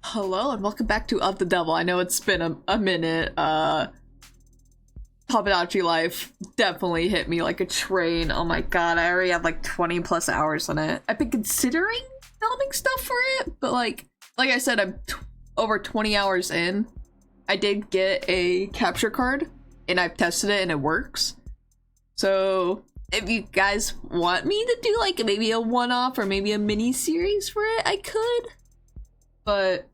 Hello and welcome back to Of the Devil. I know it's been a minute. Tomodachi Life definitely hit me like a train. Oh my god, I already have like 20 plus hours on it. I've been considering filming stuff for it, but like I said, I'm over 20 hours in. I did get a capture card and I've tested it and it works. So if you guys want me to do like maybe a one-off or maybe a mini series for it, I could. But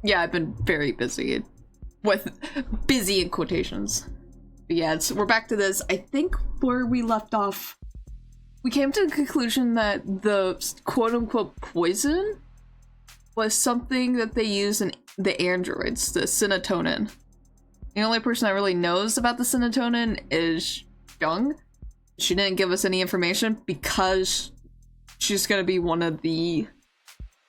yeah, I've been very busy with busy in quotations. But yeah, we're back to this. I think where we left off, we came to the conclusion that the quote-unquote poison was something that they use in the androids, the serotonin. The only person that really knows about the serotonin is Jung. She didn't give us any information because she's gonna be one of the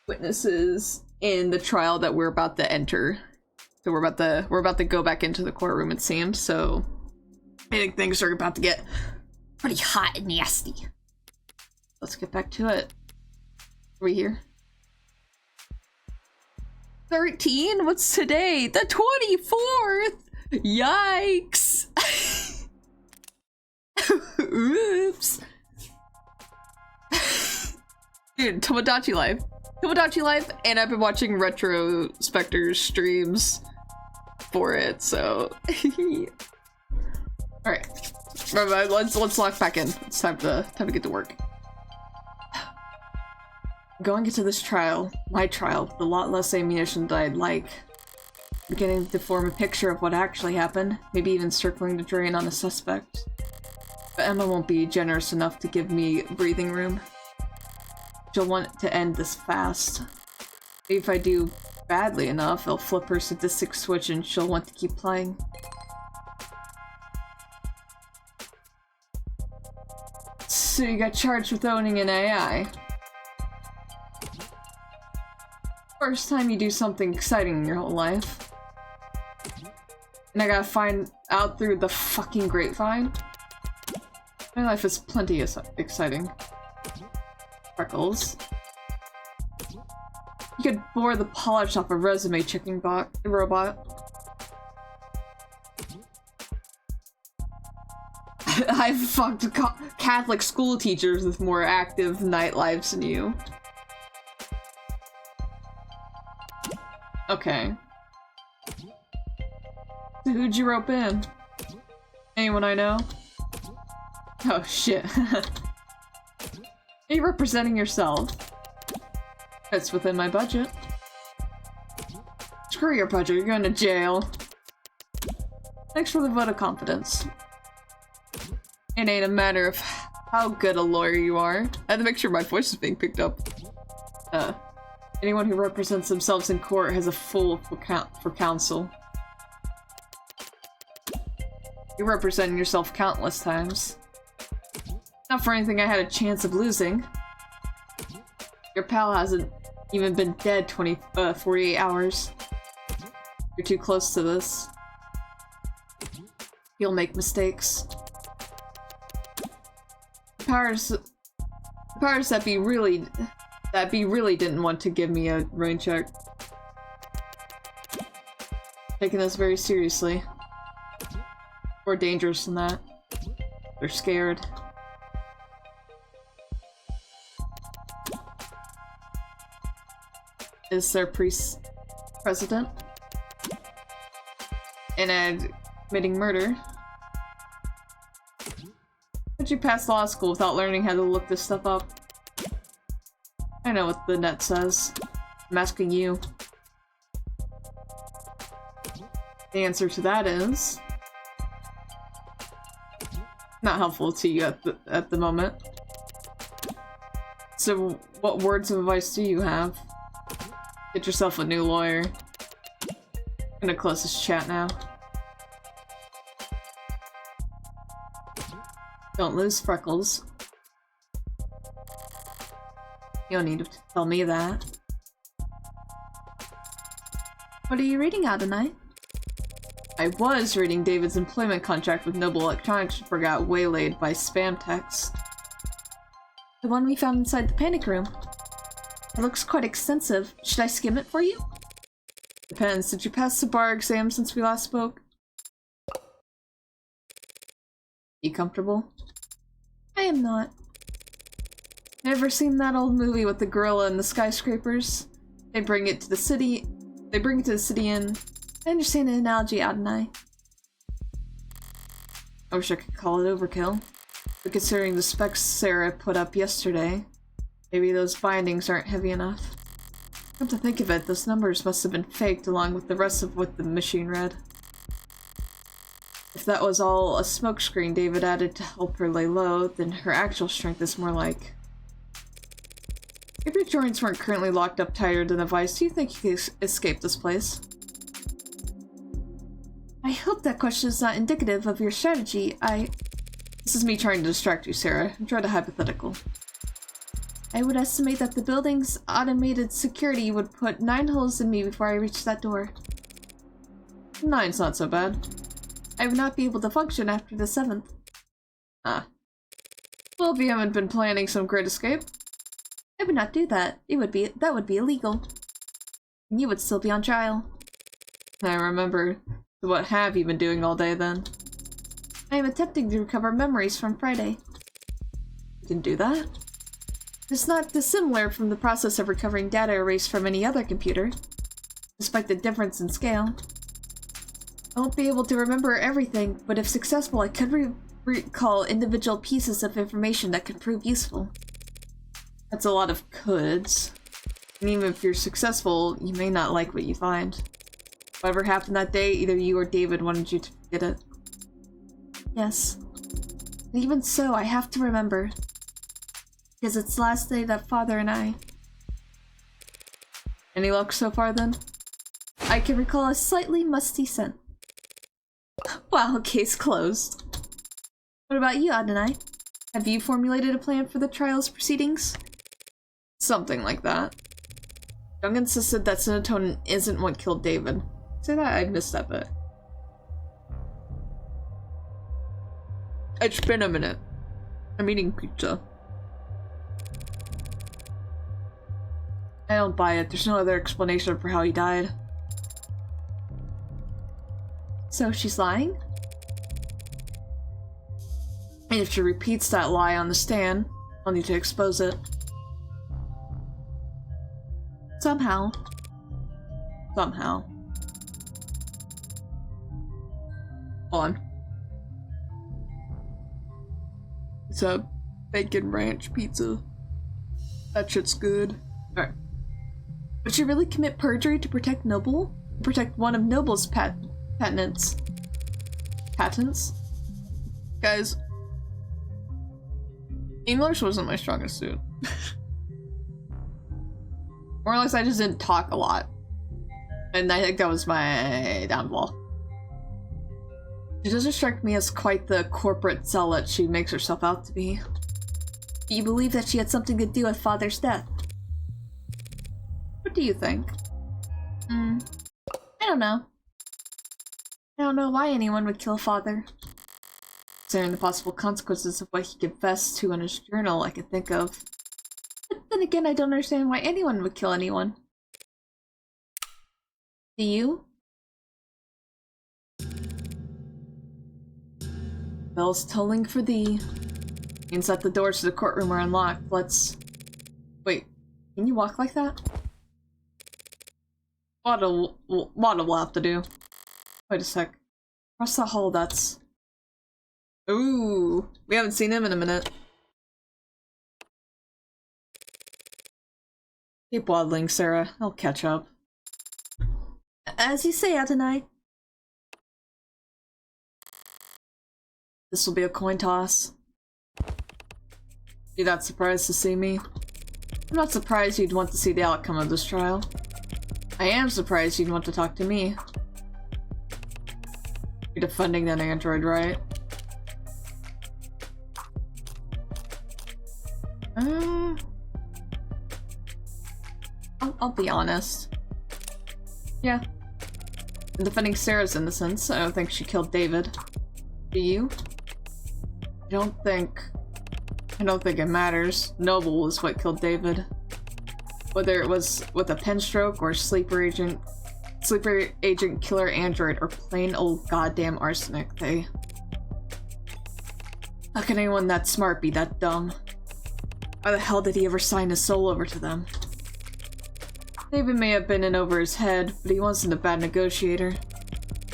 witnesses in the trial that we're about to enter. So we're about to go back into the courtroom, it seems. So I think things are about to get pretty hot and nasty. Let's get back to it. Are we here? 13? What's today? The 24th! Yikes! Oops. Dude, Tomodachi Life. Tomodachi Life, and I've been watching Retro Spectre streams for it, so alright. Let's lock back in. It's time to get to work. Going into this trial, my trial, with a lot less ammunition than I'd like. Beginning to form a picture of what actually happened, maybe even circling the drain on a suspect. But Emma won't be generous enough to give me breathing room. She'll want to end this fast. Maybe if I do badly enough, I'll flip her sadistic switch and she'll want to keep playing. So you got charged with owning an AI. First time you do something exciting in your whole life. And I gotta find out through the fucking grapevine. My life is plenty exciting. Freckles. You could bore the polish off a resume checking robot. I've fucked Catholic school teachers with more active night lives than you. Okay. So who'd you rope in? Anyone I know? Oh shit. Are you representing yourself? It's within my budget. Screw your budget, you're going to jail. Thanks for the vote of confidence. It ain't a matter of how good a lawyer you are. I had to make sure my voice is being picked up. Anyone who represents themselves in court has a fool for counsel. You're representing yourself countless times. Not for anything I had a chance of losing. Your pal hasn't even been dead 48 hours. You're too close to this. You'll make mistakes. Powers that be really didn't want to give me a rain check. Taking this very seriously. More dangerous than that. They're scared. Is their president and committing murder. How'd you pass law school without learning how to look this stuff up? I know what the net says. I'm asking you. The answer to that is not helpful to you at the moment. So what words of advice do you have? Get yourself a new lawyer. I'm gonna close this chat now. Don't lose Freckles. You don't need to tell me that. What are you reading out tonight? I was reading David's employment contract with Noble Electronics before I got waylaid by spam texts. The one we found inside the panic room. It looks quite extensive. Should I skim it for you? Depends. Did you pass the bar exam since we last spoke? You comfortable? I am not. Ever seen that old movie with the gorilla and the skyscrapers? They bring it to the city and I understand the analogy, Adonai. I wish I could call it overkill. But considering the specs Sarah put up yesterday, maybe those bindings aren't heavy enough. Come to think of it, those numbers must have been faked along with the rest of what the machine read. If that was all a smokescreen David added to help her lay low, then her actual strength is more like... If your joints weren't currently locked up tighter than a vice, do you think you could escape this place? I hope that question is not indicative of your strategy. This is me trying to distract you, Sarah. I'm trying to hypothetical. I would estimate that the building's automated security would put 9 holes in me before I reach that door. 9's not so bad. I would not be able to function after the 7th. Ah. Well, if you haven't been planning some great escape. I would not do that. That would be illegal. And you would still be on trial. I remember. So what have you been doing all day then? I am attempting to recover memories from Friday. You can do that? It's not dissimilar from the process of recovering data erased from any other computer, despite the difference in scale. I won't be able to remember everything, but if successful, I could recall individual pieces of information that could prove useful. That's a lot of coulds. And even if you're successful, you may not like what you find. Whatever happened that day, either you or David wanted you to forget it. Yes. And even so, I have to remember. Because it's the last day that Father and I... Any luck so far, then? I can recall a slightly musty scent. Wow, case closed. What about you, Adonai? Have you formulated a plan for the trial's proceedings? Something like that. Young insisted that serotonin isn't what killed David. Say that? I missed that bit. It's been a minute. I'm eating pizza. I don't buy it. There's no other explanation for how he died. So she's lying? And if she repeats that lie on the stand, I'll need to expose it. Somehow. Somehow. Hold on. It's a bacon ranch pizza. That shit's good. Alright. Would you really commit perjury to protect Noble? Protect one of Noble's patents? Patents? Guys, English wasn't my strongest suit. Or at least I just didn't talk a lot. And I think that was my downfall. She doesn't strike me as quite the corporate zealot she makes herself out to be. Do you believe that she had something to do with Father's death? What do you think? I don't know. I don't know why anyone would kill Father. Considering the possible consequences of what he confessed to in his journal, I could think of. But then again, I don't understand why anyone would kill anyone. Do you? Bells tolling for thee. Means that the doors to the courtroom are unlocked. Let's... Wait, can you walk like that? What we'll have to do. Wait a sec. Across the hall, that's... Ooh, we haven't seen him in a minute. Keep waddling, Sarah. I'll catch up. As you say, Adonai. This will be a coin toss. You that surprised to see me? I'm not surprised you'd want to see the outcome of this trial. I am surprised you'd want to talk to me. You're defending that android, right? I'll be honest. Yeah. I'm defending Sarah's innocence. I don't think she killed David. Do you? I don't think it matters. Noble is what killed David. Whether it was with a pen stroke or sleeper agent killer android or plain old goddamn arsenic, how can anyone that smart be that dumb? Why the hell did he ever sign his soul over to them? David may have been in over his head, but he wasn't a bad negotiator.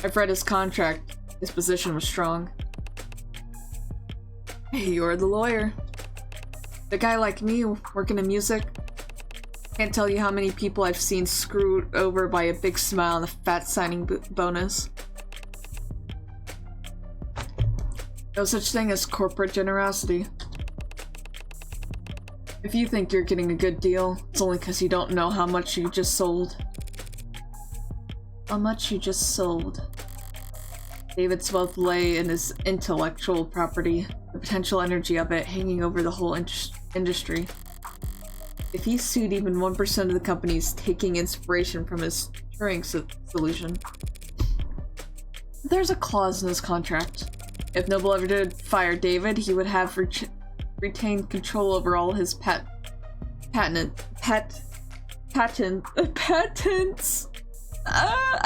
I've read his contract. His position was strong. Hey, you're the lawyer. The guy like me, working in music. Can't tell you how many people I've seen screwed over by a big smile and a fat signing bonus. No such thing as corporate generosity. If you think you're getting a good deal, it's only because you don't know how much you just sold. How much you just sold. David's wealth lay in his intellectual property, the potential energy of it hanging over the whole industry. If he sued even 1% of the companies taking inspiration from his Turing solution. There's a clause in his contract. If Noble ever did fire David, he would have retained control over all his patents. I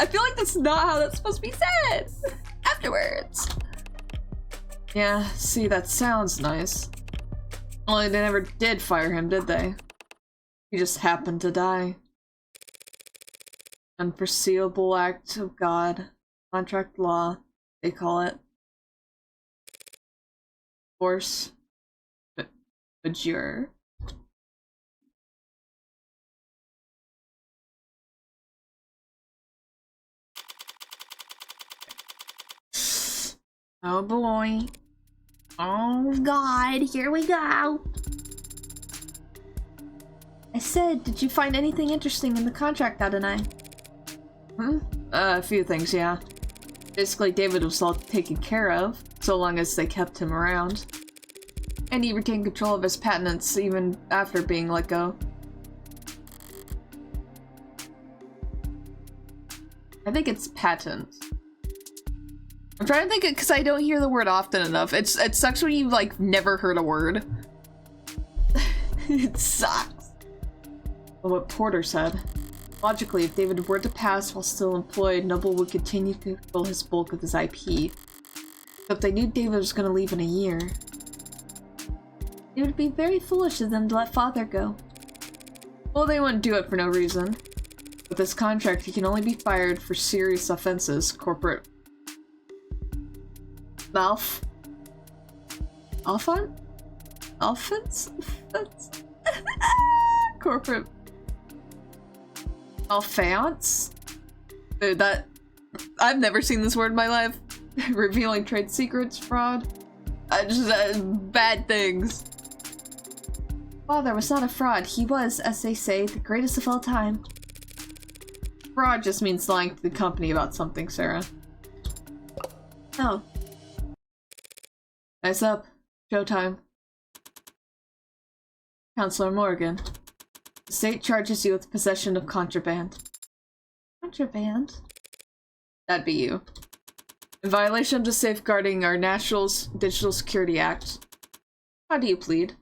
feel like that's not how that's supposed to be said. Afterwards. Yeah, see, that sounds nice. Only they never did fire him, did they? He just happened to die. Unforeseeable act of God. Contract law, they call it. Force majeure. Oh boy. Oh god, here we go. I said, did you find anything interesting in the contract, Adonai? A few things, yeah. Basically, David was all taken care of, so long as they kept him around. And he retained control of his patents even after being let go. I think it's patents. I'm trying to think it because I don't hear the word often enough. It sucks when you like never heard a word. It sucks. But what Porter said. Logically, if David were to pass while still employed, Noble would continue to control his bulk of his IP. But if they knew David was going to leave in a year, it would be very foolish of them to let Father go. Well, they wouldn't do it for no reason. With this contract, he can only be fired for serious offenses, corporate corporate malfeasance? Dude, that I've never seen this word in my life. Revealing trade secrets, fraud. Bad things. Father was not a fraud. He was, as they say, the greatest of all time. Fraud just means lying to the company about something, Sarah. Oh. Nice up. Showtime. Counselor Morgan. The state charges you with possession of contraband. Contraband? That'd be you. In violation of the Safeguarding Our National's Digital Security Act. How do you plead?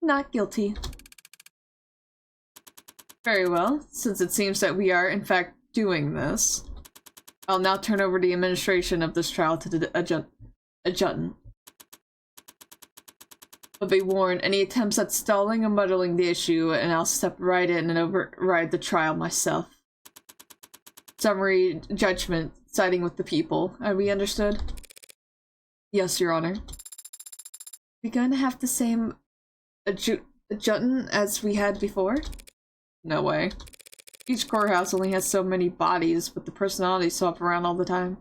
Not guilty. Very well. Since it seems that we are, in fact, doing this, I'll now turn over the administration of this trial to the adjutant. But be warned, any attempts at stalling or muddling the issue, and I'll step right in and override the trial myself. Summary judgment, siding with the people. Are we understood? Yes, Your Honor. We going to have the same adjutant as we had before? No way. Each courthouse only has so many bodies, but the personalities swap around all the time.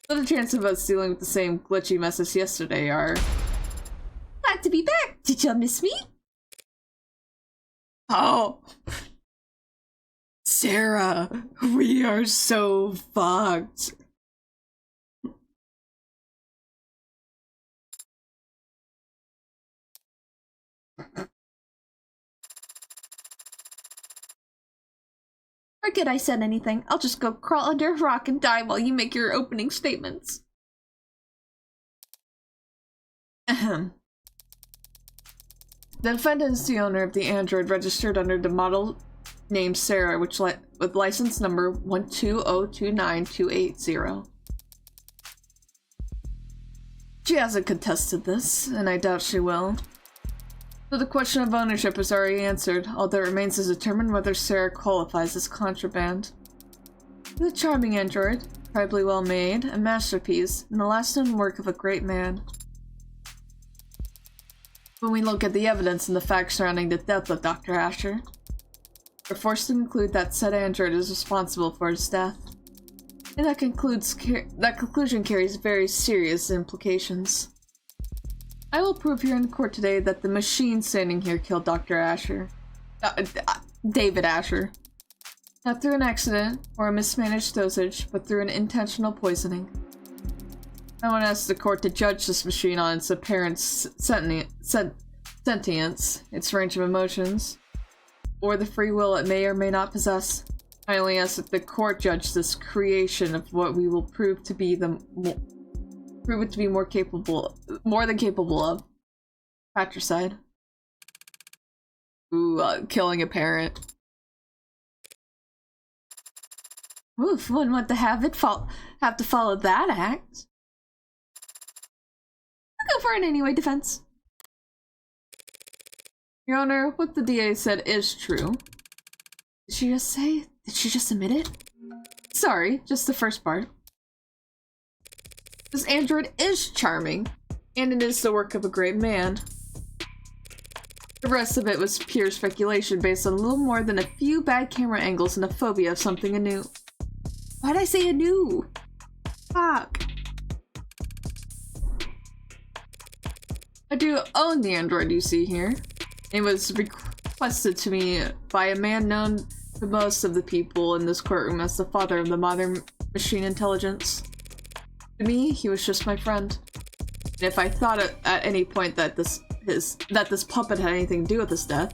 So the chance of us dealing with the same glitchy mess as yesterday are... Glad to be back! Did y'all miss me? Oh! Sarah, we are so fucked. Forget I said anything. I'll just go crawl under a rock and die while you make your opening statements. Ahem. The defendant is the owner of the android registered under the model name Sarah, with license number 120292880. She hasn't contested this, and I doubt she will. So the question of ownership is already answered. All that remains is to determine whether Sarah qualifies as contraband. The charming android, incredibly well made, a masterpiece, and the last known work of a great man. When we look at the evidence and the facts surrounding the death of Dr. Asher, we're forced to conclude that said android is responsible for his death. And that conclusion carries very serious implications. I will prove here in court today that the machine standing here killed Dr. Asher. David Asher. Not through an accident or a mismanaged dosage, but through an intentional poisoning. I want to ask the court to judge this machine on its apparent sentience, its range of emotions, or the free will it may or may not possess. I only ask that the court judge this creation of what we will prove it to be more than capable of. Patricide. Ooh, killing a parent. Oof, wouldn't want to have to follow that act. I'll go for an anyway defense. Your Honor, what the DA said is true. Did she just say? Did she just admit it? Sorry, just the first part. This android is charming, and it is the work of a great man. The rest of it was pure speculation based on little more than a few bad camera angles and a phobia of something anew. Why'd I say anew? Fuck. I do own the android you see here. It was requested to me by a man known to most of the people in this courtroom as the father of the modern machine intelligence. To me, he was just my friend. And if I thought at any point that this puppet had anything to do with his death,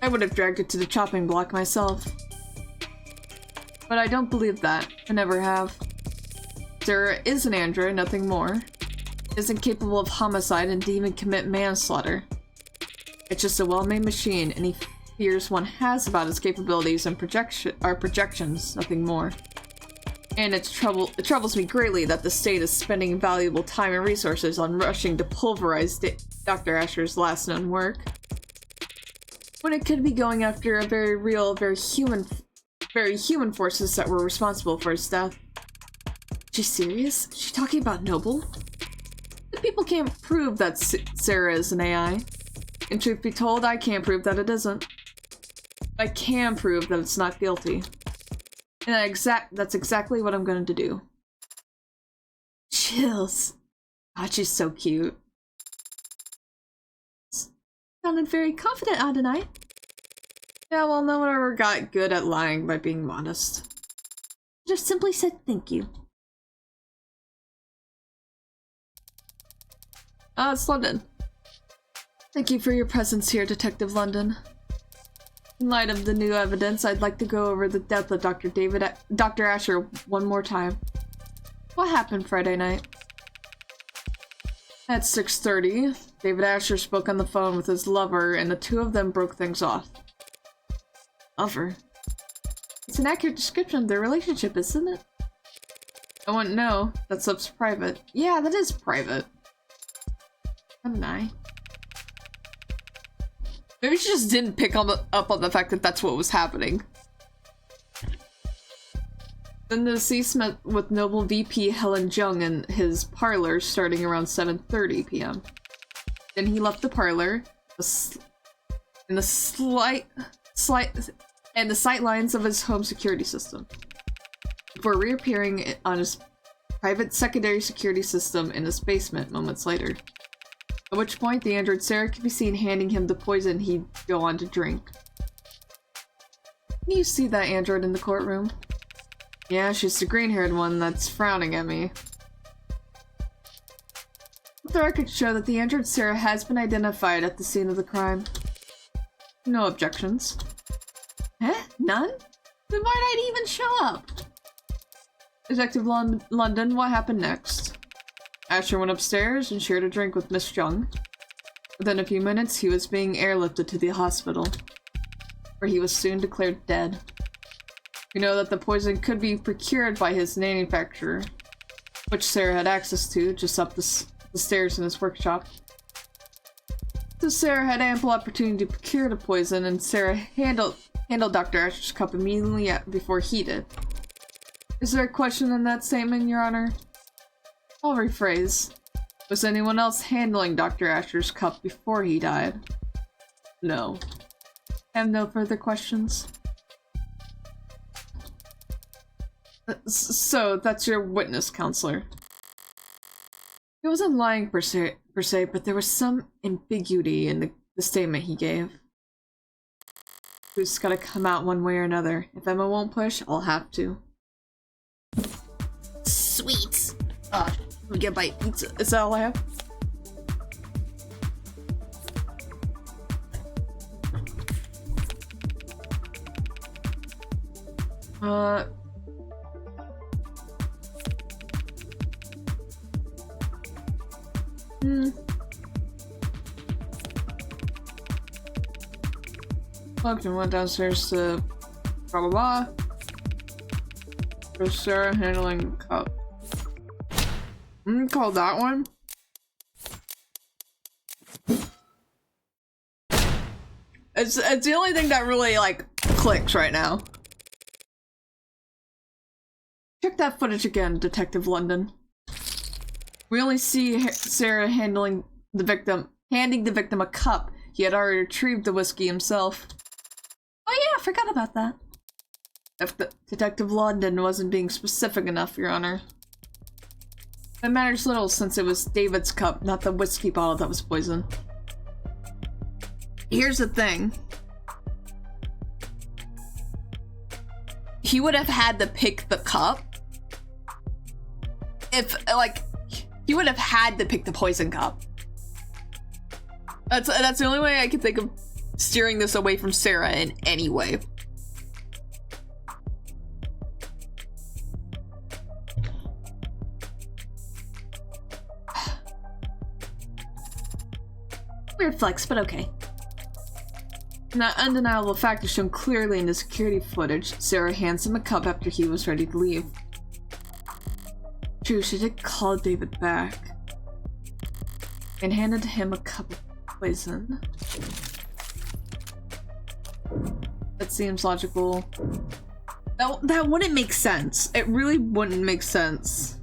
I would have dragged it to the chopping block myself. But I don't believe that. I never have. Sarah is an android, nothing more. Isn't capable of homicide and didn't even commit manslaughter. It's just a well-made machine, and he fears one has about its capabilities and projections, nothing more. And it troubles me greatly that the state is spending valuable time and resources on rushing to pulverize Dr. Asher's last known work, when it could be going after a very real, very human forces that were responsible for his death. She's serious? Is she talking about Noble? The people can't prove that Sarah is an AI. And truth be told, I can't prove that it isn't. I can prove that it's not guilty. And that's exactly what I'm going to do. Chills. God, she's so cute. Sounded very confident, Adonai. Yeah, well, no one ever got good at lying by being modest. Just simply said thank you. It's London. Thank you for your presence here, Detective London. In light of the new evidence, I'd like to go over the death of Dr. Asher one more time. What happened Friday night? At 6:30, David Asher spoke on the phone with his lover, and the two of them broke things off. Lover? It's an accurate description of their relationship, isn't it? I wouldn't know. That stuff's private. Yeah, that is private. Haven't I? Maybe she just didn't pick up on the fact that that's what was happening. Then the deceased met with Noble VP Helen Jung in his parlor starting around 7:30 p.m. Then he left the parlor, and the sight lines of his home security system, before reappearing on his private secondary security system in his basement moments later. At which point, the android Sarah could be seen handing him the poison he'd go on to drink. Can you see that android in the courtroom? Yeah, she's the green-haired one that's frowning at me. The records show that the android Sarah has been identified at the scene of the crime. No objections. Eh? None? Then why'd I even show up? Detective London, what happened next? Asher went upstairs and shared a drink with Miss Jung. Within a few minutes, he was being airlifted to the hospital, where he was soon declared dead. We know that the poison could be procured by his manufacturer, which Sarah had access to just up the stairs in his workshop. So Sarah had ample opportunity to procure the poison, and Sarah handled Dr. Asher's cup immediately before he did. Is there a question in that statement, Your Honor? I'll rephrase. Was anyone else handling Dr. Asher's cup before he died? No. I have no further questions. So, that's your witness, counselor. He wasn't lying per se, but there was some ambiguity in the statement he gave. Who's gotta come out one way or another. If Emma won't push, I'll have to. Sweet! Let me get a bite. Pizza. Is that all I have? Looked and went downstairs to blah blah blah. There's Sarah handling cup. Call that one. It's the only thing that really like clicks right now. Check that footage again, Detective London. We only see Sarah handing the victim a cup. He had already retrieved the whiskey himself. Oh yeah, I forgot about that. If Detective London wasn't being specific enough, Your Honor. It matters little since it was David's cup, not the whiskey bottle that was poisoned. Here's the thing. He would have had to pick the cup. If, like, he would have had to pick the poison cup. That's the only way I can think of steering this away from Sarah in any way. Weird flex, but okay. That undeniable fact is shown clearly in the security footage. Sarah hands him a cup after he was ready to leave. True, she did call David back and handed him a cup of poison. That seems logical. That wouldn't make sense. It really wouldn't make sense.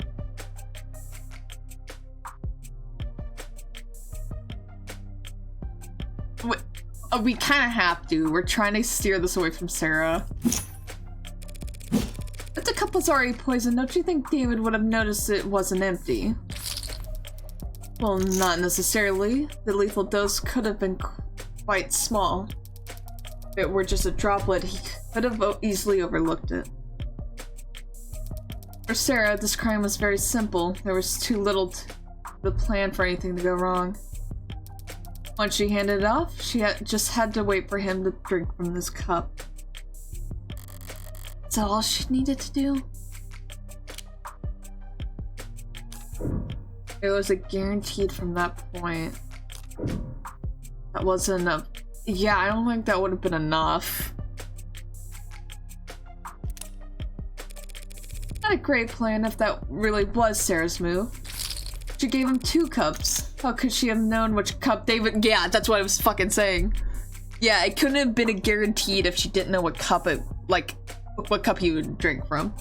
We kind of have to. We're trying to steer this away from Sarah. If the cup was already poisoned, don't you think David would have noticed it wasn't empty? Well, not necessarily. The lethal dose could have been quite small. If it were just a droplet, he could have easily overlooked it. For Sarah, this crime was very simple. There was too little to the plan for anything to go wrong. Once she handed it off, she just had to wait for him to drink from this cup. Is that all she needed to do? It was a guaranteed from that point. That wasn't enough. Yeah, I don't think that would have been enough. Not a great plan if that really was Sarah's move. She gave him 2 cups. How could she have known which cup David— Yeah, that's what I was fucking saying. Yeah, it couldn't have been a guaranteed if she didn't know what cup it— like, what cup he would drink from.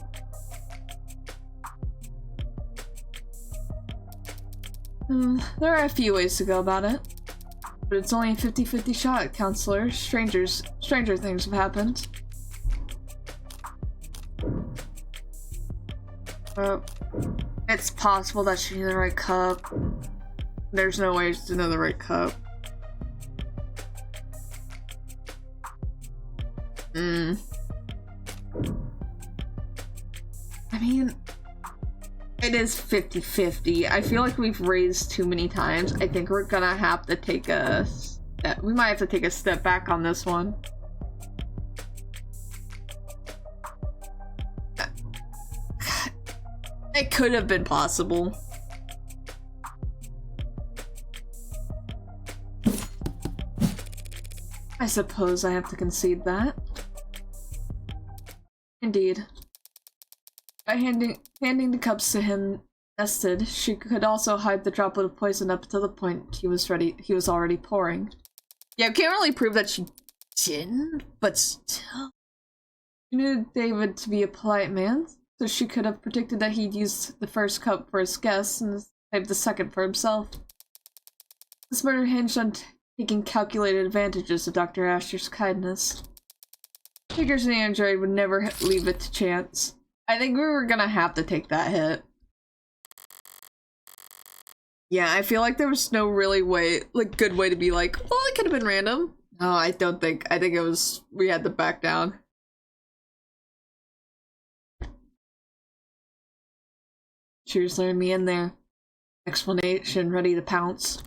There are a few ways to go about it. But it's only a 50-50 shot, counselor. Stranger things have happened. It's possible that she knew the right cup. There's no way to know the right cup. I mean, it is 50-50. I feel like we've raised too many times. I think we're gonna have to take a step. We might have to take a step back on this one. It could have been possible. I suppose I have to concede that. Indeed. By handing the cups to him nested, she could also hide the droplet of poison up to the point he was already pouring. Yeah, I can't really prove that she didn't, but still. She knew David to be a polite man, so she could have predicted that he'd use the first cup for his guests and save the second for himself. This murder hinged on taking calculated advantages of Dr. Asher's kindness. Figures the android would never leave it to chance. I think we were gonna have to take that hit. Yeah, I feel like there was no really good way to be like, well, it could have been random. No, I don't think. I think it was, we had to back down. Cheers, let me in there. Explanation ready to pounce.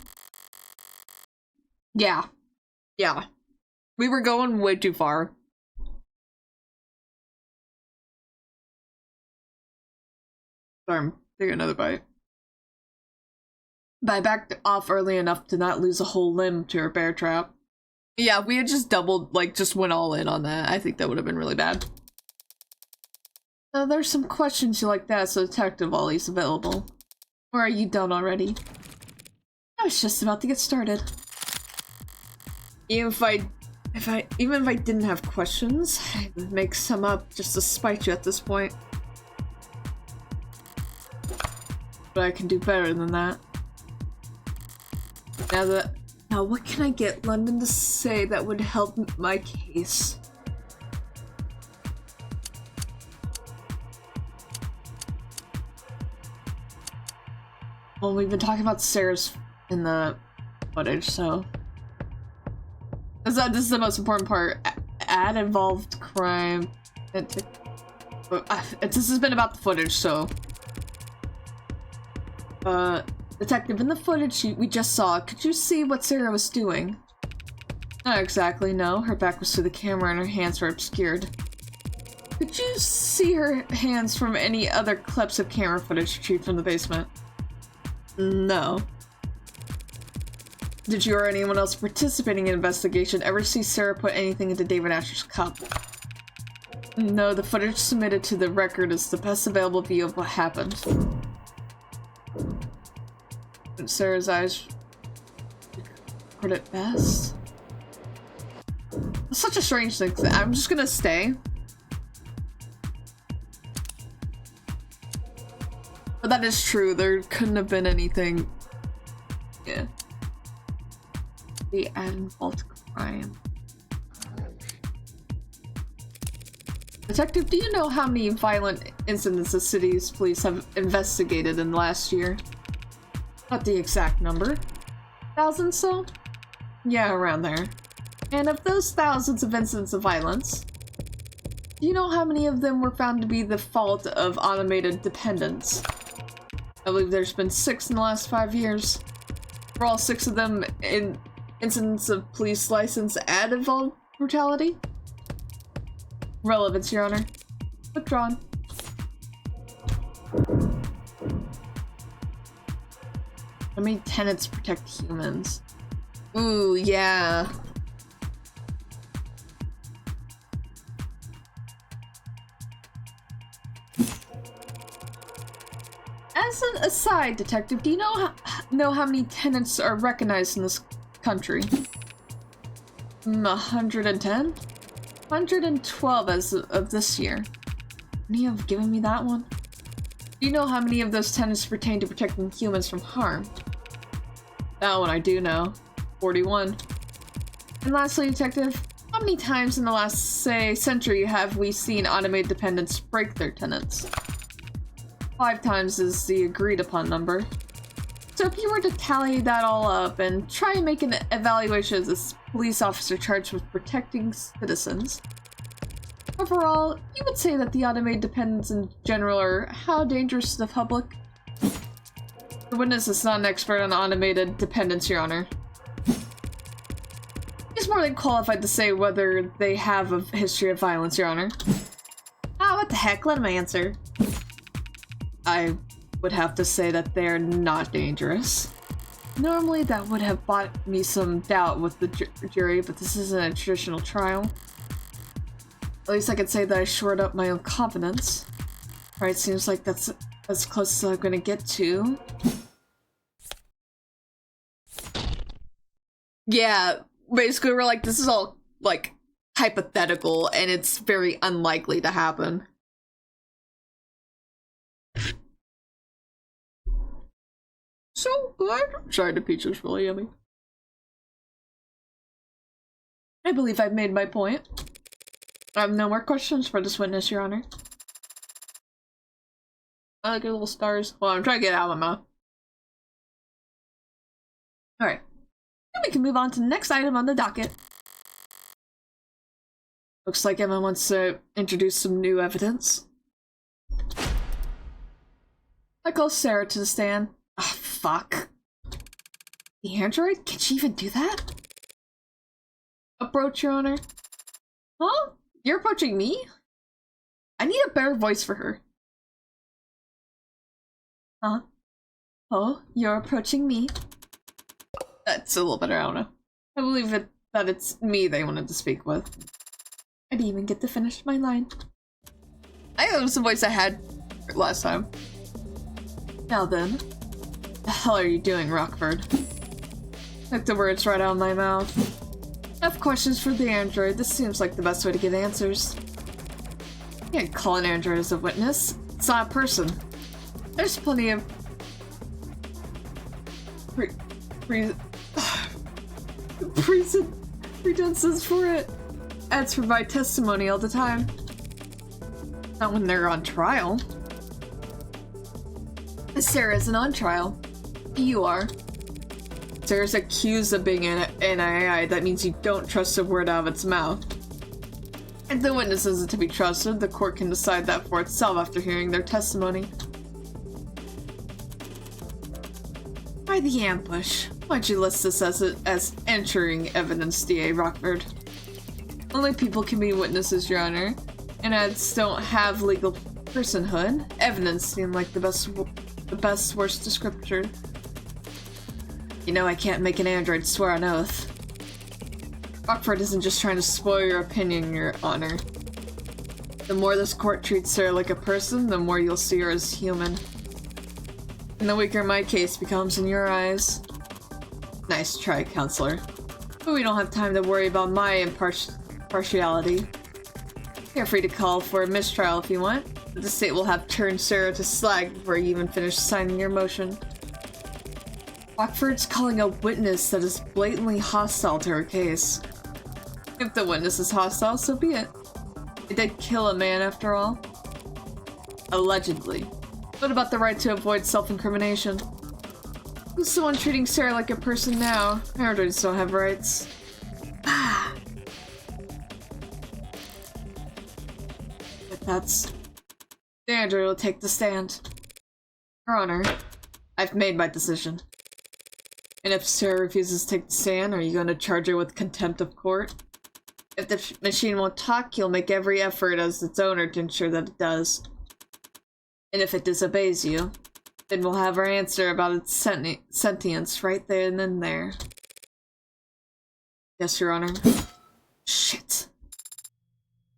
Yeah. Yeah. We were going way too far. Sorry, I'm taking another bite. But I backed off early enough to not lose a whole limb to her bear trap. Yeah, we had just doubled, just went all in on that. I think that would have been really bad. There's some questions you like to ask the detective while he's available. Or are you done already? I was just about to get started. Even if I didn't have questions, I'd make some up just to spite you at this point. But I can do better than that. Now what can I get London to say that would help my case? Well, we've been talking about Sarah's in the footage, so... This is the most important part. Ad involved crime. This has been about the footage, so... Detective, in the footage we just saw, could you see what Sarah was doing? Not exactly, no. Her back was to the camera and her hands were obscured. Could you see her hands from any other clips of camera footage retrieved from the basement? No. Did you or anyone else participating in the investigation ever see Sarah put anything into David Asher's cup? No, the footage submitted to the record is the best available view of what happened. Sarah's eyes record it best. It's such a strange thing. I'm just gonna stay. But that is true. There couldn't have been anything. Yeah. The ad involved crime. Detective, do you know how many violent incidents the city's police have investigated in the last year? Not the exact number. Thousands, so? Yeah, around there. And of those thousands of incidents of violence, do you know how many of them were found to be the fault of automated dependents? I believe there's been 6 in the last 5 years. Were all 6 of them in incidents of police license ad involved brutality? Relevance, Your Honor. Withdrawn. How many tenants protect humans? Ooh, yeah. As an aside, Detective, do you know how many tenants are recognized in this country? 110? 112 as of this year. Wouldn't you have given me that one? Do you know how many of those tenants pertain to protecting humans from harm? That one I do know. 41. And lastly, Detective, how many times in the last, say, century have we seen automated dependents break their tenants? 5 times is the agreed upon number. So if you were to tally that all up and try and make an evaluation as a police officer charged with protecting citizens, overall, you would say that the automated dependents in general are how dangerous to the public? The witness is not an expert on automated dependents, Your Honor. He's more than qualified to say whether they have a history of violence, Your Honor. Ah, what the heck, let him answer. I would have to say that they're not dangerous. Normally that would have bought me some doubt with the jury, but this isn't a traditional trial. At least I could say that I shored up my own confidence. Alright, seems like that's as close as I'm gonna get to. Yeah, basically we're like, this is all, like, hypothetical, and it's very unlikely to happen. So good. Sorry, the pizza is really yummy. I believe I've made my point. I have no more questions for this witness, Your Honor. I like your little stars. Well, I'm trying to get it out of my mouth. Alright. Then we can move on to the next item on the docket. Looks like Emma wants to introduce some new evidence. I call Sarah to the stand. Ah, fuck. The android? Can she even do that? Approach, Your Honor. Huh? You're approaching me? I need a better voice for her. Huh? Oh, you're approaching me? That's a little better, I don't know. I believe that it's me they wanted to speak with. I didn't even get to finish my line. I think that was the voice I had last time. Now then, the hell are you doing, Rockford? Took the words right out of my mouth. I have questions for the android. This seems like the best way to get answers. You can't call an android as a witness. It's not a person. There's plenty of pretenses for it. Ads provide testimony all the time. Not when they're on trial. Sarah isn't on trial. You are. Sarah's accused of being an AI. That means you don't trust a word out of its mouth. If the witness isn't to be trusted, the court can decide that for itself after hearing their testimony. Why the ambush? Why'd you list this as entering evidence, DA Rockford? Only people can be witnesses, Your Honor, and ads don't have legal personhood. Evidence seem like the best worst descriptor. You know I can't make an android swear on oath. Rockford isn't just trying to spoil your opinion, Your Honor. The more this court treats Sarah like a person, the more you'll see her as human. And the weaker my case becomes in your eyes. Nice try, counselor. But we don't have time to worry about my impartiality. Feel free to call for a mistrial if you want, but the state will have turned Sarah to slag before you even finish signing your motion. Rockford's calling a witness that is blatantly hostile to her case. If the witness is hostile, so be it. They did kill a man after all. Allegedly. What about the right to avoid self-incrimination? Who's the one treating Sarah like a person now? Androids don't have rights. Ah. But that's... The android will take the stand. Your Honor, I've made my decision. And if Sarah refuses to take the stand, are you going to charge her with contempt of court? If the machine won't talk, you'll make every effort as its owner to ensure that it does. And if it disobeys you, then we'll have our answer about its sentience right there and then there. Yes, Your Honor. Shit.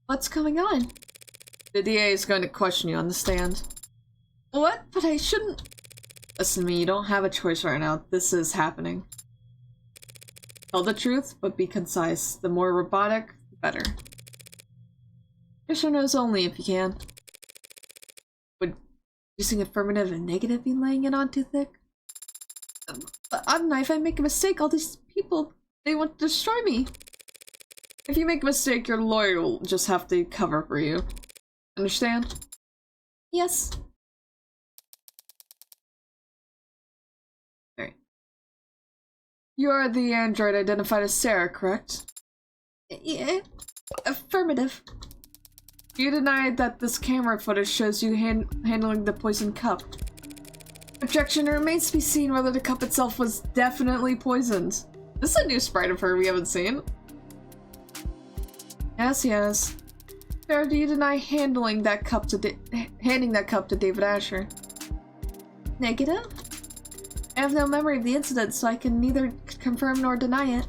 What's going on? The DA is going to question you on the stand. What? But I shouldn't... Listen to me, you don't have a choice right now. This is happening. Tell the truth, but be concise. The more robotic, the better. Yes or no's only if you can. Would using affirmative and negative be laying it on too thick? I don't know, if I make a mistake, all these people, they want to destroy me. If you make a mistake, your lawyer will just have to cover for you. Understand? Yes. Alright. You are the android identified as Sarah, correct? Yeah. Affirmative. You denied that this camera footage shows you handling the poisoned cup. Objection, it remains to be seen whether the cup itself was definitely poisoned. This is a new sprite of her we haven't seen. Yes, yes. Sarah, do you deny handing that cup to David Asher? Negative? I have no memory of the incident, so I can neither confirm nor deny it.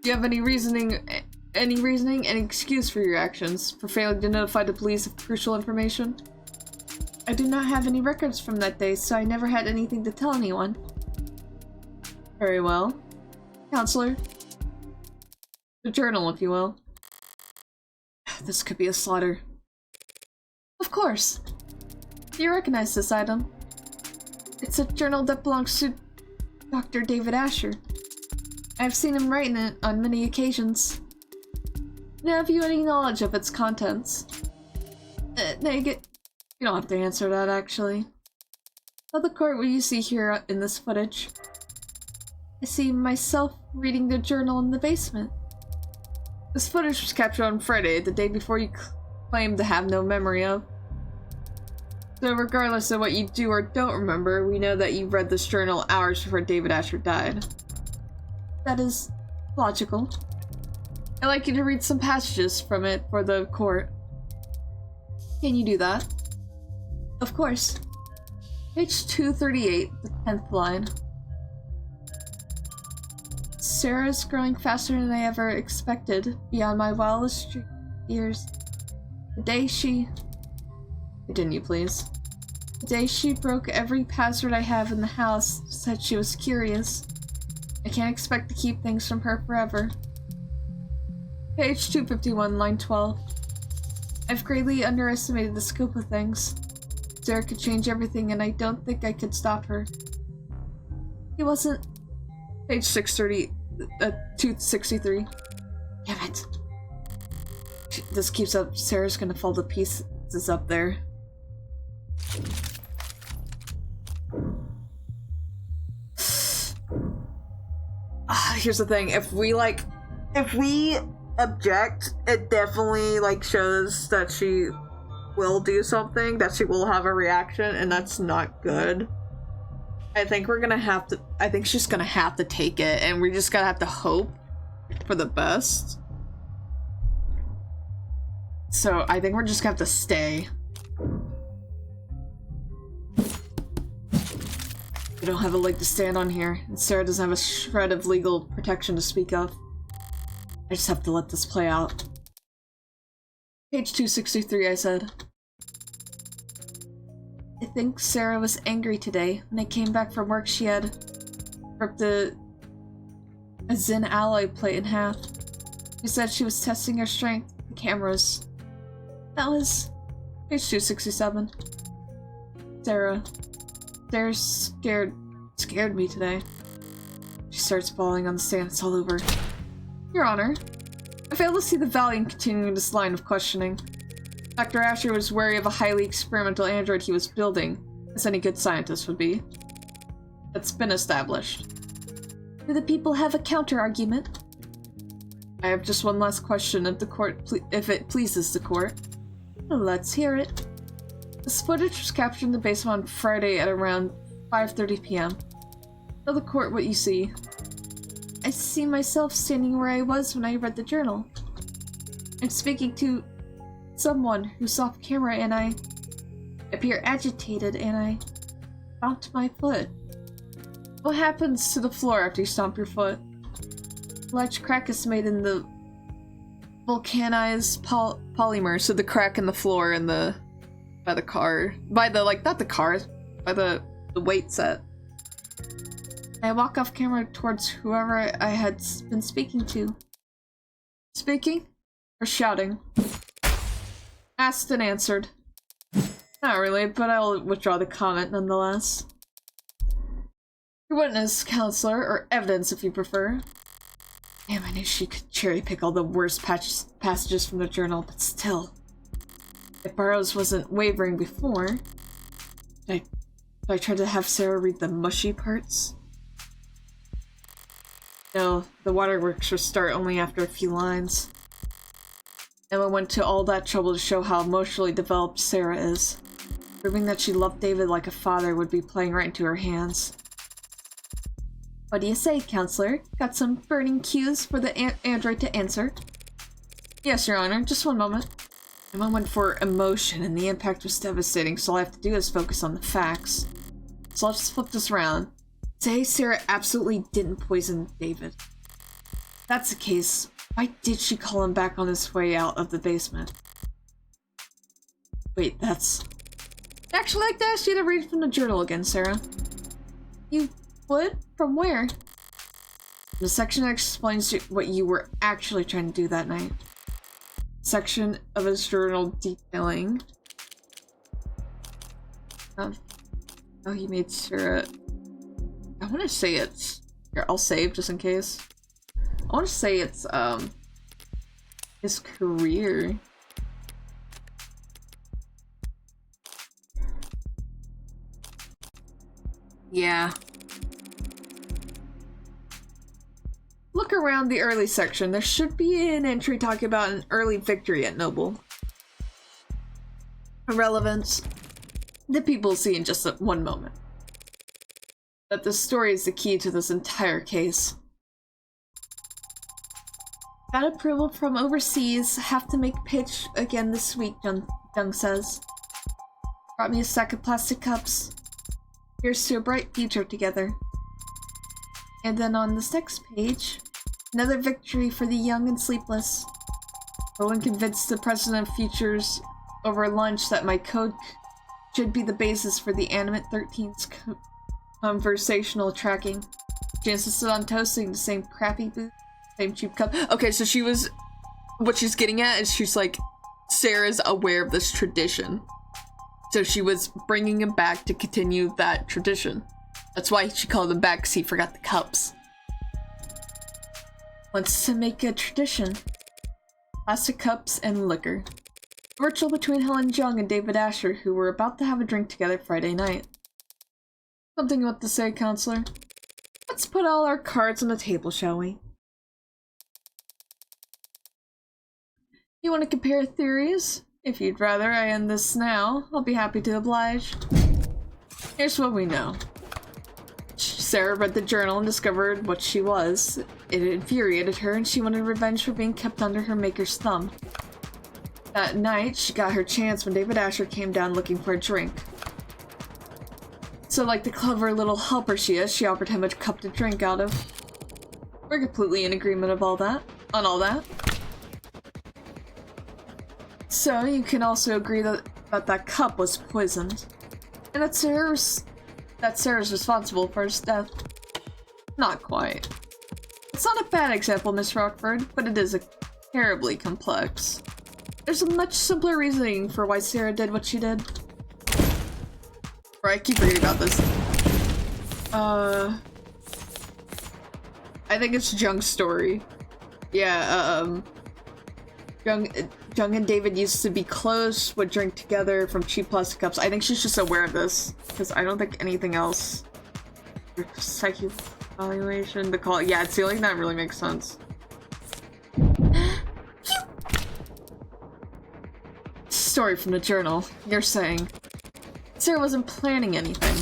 Do you have any reasoning, any excuse for your actions, for failing to notify the police of crucial information? I do not have any records from that day, so I never had anything to tell anyone. Very well. Counselor. The journal, if you will. This could be a slaughter. Of course. Do you recognize this item? It's a journal that belongs to Dr. David Asher. I've seen him write in it on many occasions. Now, have you any knowledge of its contents? You don't have to answer that, actually. Tell the court what you see here in this footage. I see myself reading the journal in the basement. This footage was captured on Friday, the day before you claimed to have no memory of. So regardless of what you do or don't remember, we know that you read this journal hours before David Asher died. That is logical. I'd like you to read some passages from it for the court. Can you do that? Of course. Page 238, the 10th line. Sarah's growing faster than I ever expected, beyond my wildest years. The day she... Continue, please. The day she broke every password I have in the house, said she was curious. I can't expect to keep things from her forever. Page 251, line 12. I've greatly underestimated the scope of things. Sarah could change everything, and I don't think I could stop her. He wasn't... Page 263. Damn it. This keeps up. Sarah's gonna fall to pieces up there. Here's the thing. If we object, it definitely, shows that she will do something, that she will have a reaction, and that's not good. I think she's gonna have to take it, and we're just gonna have to hope for the best. So I think we're just gonna have to stay. We don't have a leg to stand on here, and Sarah doesn't have a shred of legal protection to speak of. I just have to let this play out. Page 263, I said. I think Sarah was angry today. When I came back from work, she had ripped a Zin alloy plate in half. She said she was testing her strength with the cameras. That was page 267. Sarah scared me today. She starts falling on the sand. It's all over. Your Honor, I fail to see the value in continuing this line of questioning. Dr. Asher was wary of a highly experimental android he was building, as any good scientist would be. That's been established. Do the people have a counter-argument? I have just one last question if it pleases the court. Let's hear it. This footage was captured in the basement on Friday at around 5:30 p.m. Tell the court what you see. I see myself standing where I was when I read the journal. I'm speaking to someone who's off camera, and I appear agitated, and I stomped my foot. What happens to the floor after you stomp your foot? A large crack is made in the vulcanized polymer, so the crack in the floor and by the weight set. I walk off camera towards whoever I had been speaking to. Speaking? Or shouting? Asked and answered. Not really, but I'll withdraw the comment nonetheless. Your witness, counselor, or evidence if you prefer. Damn, I knew she could cherry-pick all the worst passages from the journal, but still. If Burroughs wasn't wavering before, I tried to have Sarah read the mushy parts. No, the waterworks would start only after a few lines. Emma went to all that trouble to show how emotionally developed Sarah is. Proving that she loved David like a father would be playing right into her hands. What do you say, counselor? Got some burning cues for the android to answer? Yes, Your Honor. Just one moment. Emma went for emotion, and the impact was devastating, so all I have to do is focus on the facts. So I'll just flip this around. Say Sarah absolutely didn't poison David. If that's the case, why did she call him back on his way out of the basement? Wait, that's... I'd actually like to ask you to read from the journal again, Sarah. You would? From where? The section that explains what you were actually trying to do that night. Section of his journal detailing... Oh, he made Sarah... I want to say it's... Here, I'll save just in case. I want to say it's, his career. Yeah. Look around the early section. There should be an entry talking about an early victory at Noble. Irrelevance. The people see in just one moment. That the story is the key to this entire case. Got approval from overseas. Have to make pitch again this week, Jung says. Brought me a stack of plastic cups. Here's to a bright future together. And then on this next page, another victory for the young and sleepless. Owen convinced the president of Futures over lunch that my code should be the basis for the Animate 13's conversational tracking. She insisted on toasting the same crappy booth, same cheap cup. Okay, so she was... What she's getting at is she's like, Sarah's aware of this tradition. So she was bringing him back to continue that tradition. That's why she called him back, because he forgot the cups. Wants to make a tradition. Plastic cups and liquor. A ritual between Helen Jung and David Asher, who were about to have a drink together Friday night. Something you want to say, counselor? Let's put all our cards on the table, shall we? You want to compare theories? If you'd rather I end this now, I'll be happy to oblige. Here's what we know. Sarah read the journal and discovered what she was. It infuriated her and she wanted revenge for being kept under her maker's thumb. That night, she got her chance when David Asher came down looking for a drink. So like the clever little helper she is, she offered him a cup to drink out of. We're completely in agreement of all that. So you can also agree that that cup was poisoned. And that Sarah's responsible for his death. Not quite. It's not a bad example, Miss Rockford, but it is terribly complex. There's a much simpler reasoning for why Sarah did what she did. Right, I keep reading about this. I think it's Jung's story. Yeah, Jung and David used to be close, would drink together from cheap plastic cups. I think she's just aware of this, because I don't think anything else. Psyche evaluation, the call. Yeah, it's the only thing that really makes sense. Story from the journal. You're saying Sarah wasn't planning anything.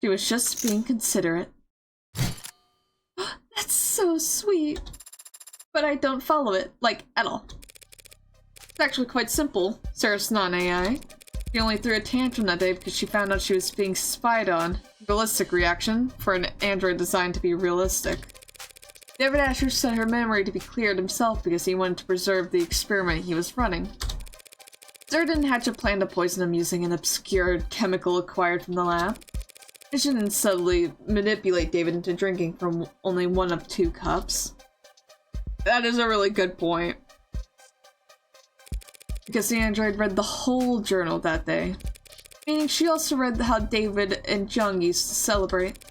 She was just being considerate. That's so sweet. But I don't follow it, like, at all. It's actually quite simple. Sarah's not an AI. She only threw a tantrum that day because she found out she was being spied on. Realistic reaction for an android designed to be realistic. David Asher set her memory to be cleared himself because he wanted to preserve the experiment he was running. Sarah didn't hatch a plan to poison him using an obscure chemical acquired from the lab. And she didn't subtly manipulate David into drinking from only one of 2 cups. That is a really good point. Because the android read the whole journal that day. Meaning she also read how David and Jung used to celebrate.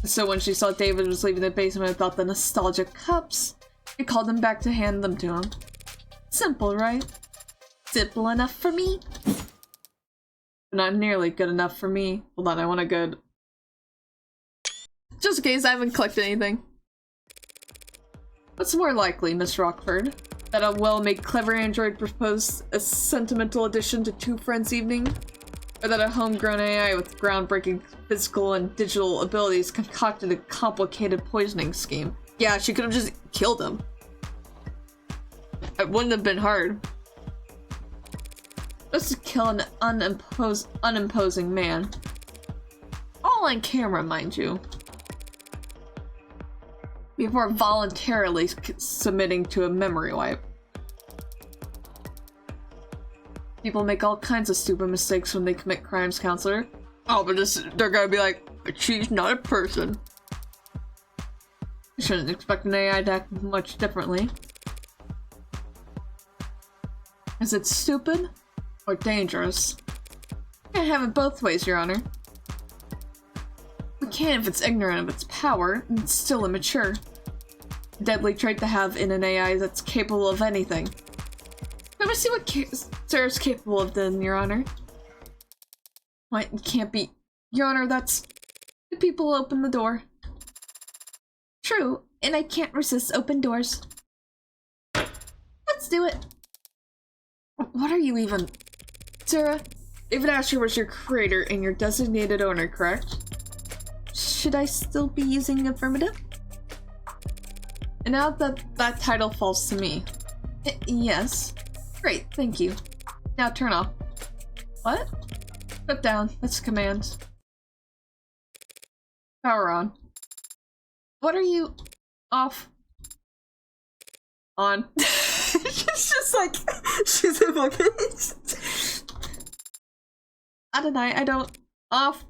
So when she saw David was leaving the basement without the nostalgic cups, she called him back to hand them to him. Simple, right? Simple enough for me? But not nearly good enough for me. Hold on, I want a good... Just in case I haven't collected anything. What's more likely, Miss Rockford? That a well-made clever android proposed a sentimental addition to 2 friends' evening? Or that a homegrown AI with groundbreaking physical and digital abilities concocted a complicated poisoning scheme? Yeah, she could have just killed him. It wouldn't have been hard. Just to kill an unimposing man. All on camera, mind you. Before voluntarily submitting to a memory wipe. People make all kinds of stupid mistakes when they commit crimes, counselor. Oh, but they're gonna be like, she's not a person. You shouldn't expect an AI to act much differently. Is it stupid or dangerous? Can't have it both ways, Your Honor. We can't if it's ignorant of its power, and it's still immature. A deadly trait to have in an AI that's capable of anything. Let me see what Sarah's capable of then, Your Honor. What? It can't be. Your Honor, that's... The people open the door. True, and I can't resist open doors. Let's do it. What are you even... Sarah, David Asher was your creator and your designated owner, correct? Should I still be using affirmative? And now that title falls to me. Yes. Great, thank you. Now turn off. What? Put down. That's a command. Power on. What are you... off? On. She's just like... she's a fucking... I don't... off.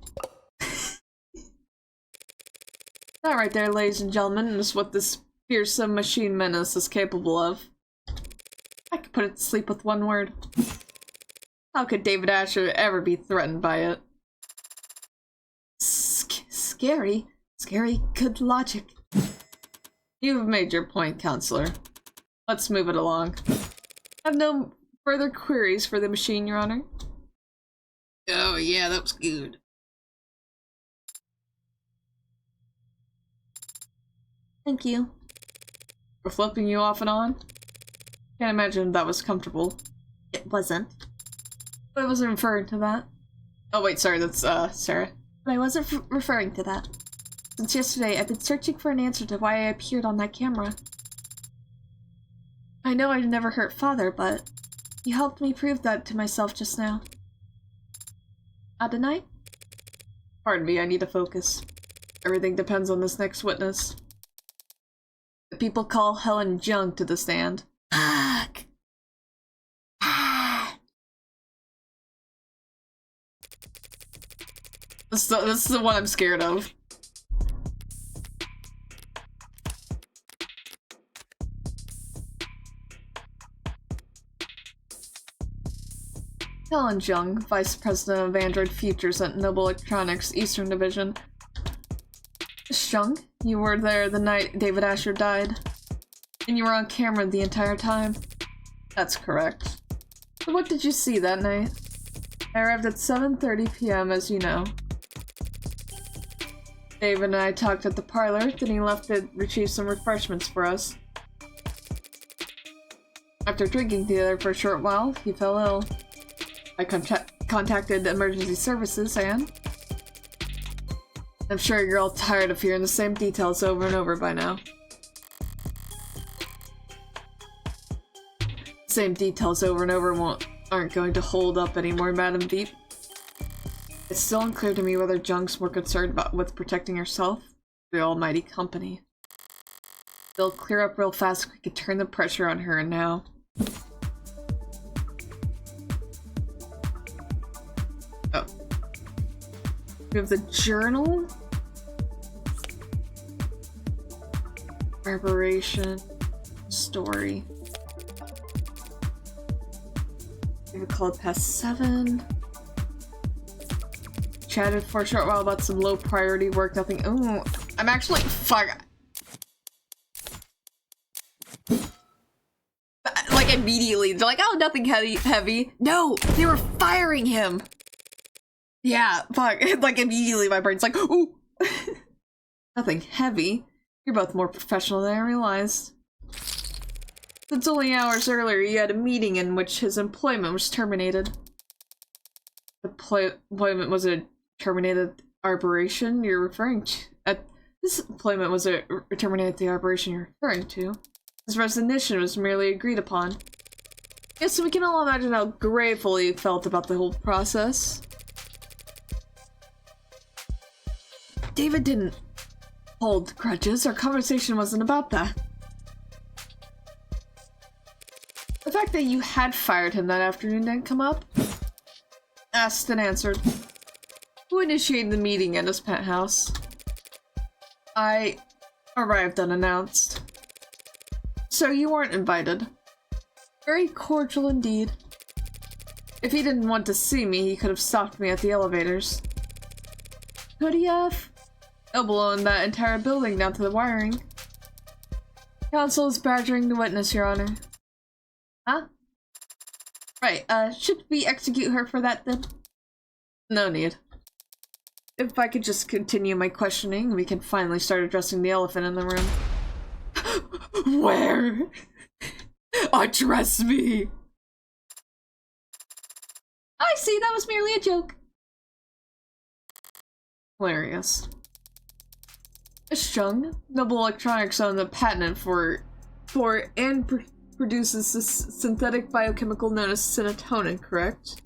That right there, ladies and gentlemen, is what this fearsome machine menace is capable of. I could put it to sleep with one word. How could David Asher ever be threatened by it? Scary. Scary good logic. You've made your point, counselor. Let's move it along. I have no further queries for the machine, Your Honor. Oh yeah, that was good. Thank you. For flipping you off and on? Can't imagine that was comfortable. It wasn't. But I wasn't referring to that. Oh wait, sorry, that's Sarah. But I wasn't referring to that. Since yesterday, I've been searching for an answer to why I appeared on that camera. I know I'd never hurt Father, but you helped me prove that to myself just now. Adonai? Pardon me, I need to focus. Everything depends on this next witness. The people call Helen Jung to the stand. Fuck! This is the one I'm scared of. Helen Jung, Vice President of Android Futures at Noble Electronics Eastern Division. Miss Jung, you were there the night David Asher died. And you were on camera the entire time. That's correct. So what did you see that night? I arrived at 7:30 p.m. as you know. David and I talked at the parlor, then he left to retrieve some refreshments for us. After drinking together for a short while, he fell ill. I contacted emergency services and... I'm sure you're all tired of hearing the same details over and over by now. Same details over and over aren't going to hold up anymore, Madam Veep. It's still unclear to me whether Jung's more concerned with protecting herself or the almighty company. They'll clear up real fast if we could turn the pressure on her now. Oh. We have the journal. Preparation. Story. We have a call past 7. Chatted for a short while about some low priority work, nothing. Ooh, I'm actually. Fuck. Like immediately. They're like, oh, nothing heavy. No, they were firing him. Yeah, fuck. Like immediately my brain's like, ooh. Nothing heavy. You're both more professional than I realized. Since only hours earlier, you had a meeting in which his employment was terminated. Employment was a terminated arbitration you're referring to. This employment was a terminated the arbitration you're referring to. His resignation was merely agreed upon. Yes, so we can all imagine how grateful he felt about the whole process. David didn't hold grudges. Our conversation wasn't about that. The fact that you had fired him that afternoon didn't come up. Asked and answered. Who initiated the meeting at his penthouse? I arrived unannounced. So you weren't invited. Very cordial indeed. If he didn't want to see me, he could have stopped me at the elevators. Could he have? No blowing that entire building down to the wiring. Counsel is badgering the witness, Your Honor. Huh? Right, should we execute her for that then? No need. If I could just continue my questioning, we can finally start addressing the elephant in the room. Where? Address me! I see, that was merely a joke. Hilarious. Miss Chung, Noble Electronics own the patent for and produces this synthetic biochemical known as serotonin, correct?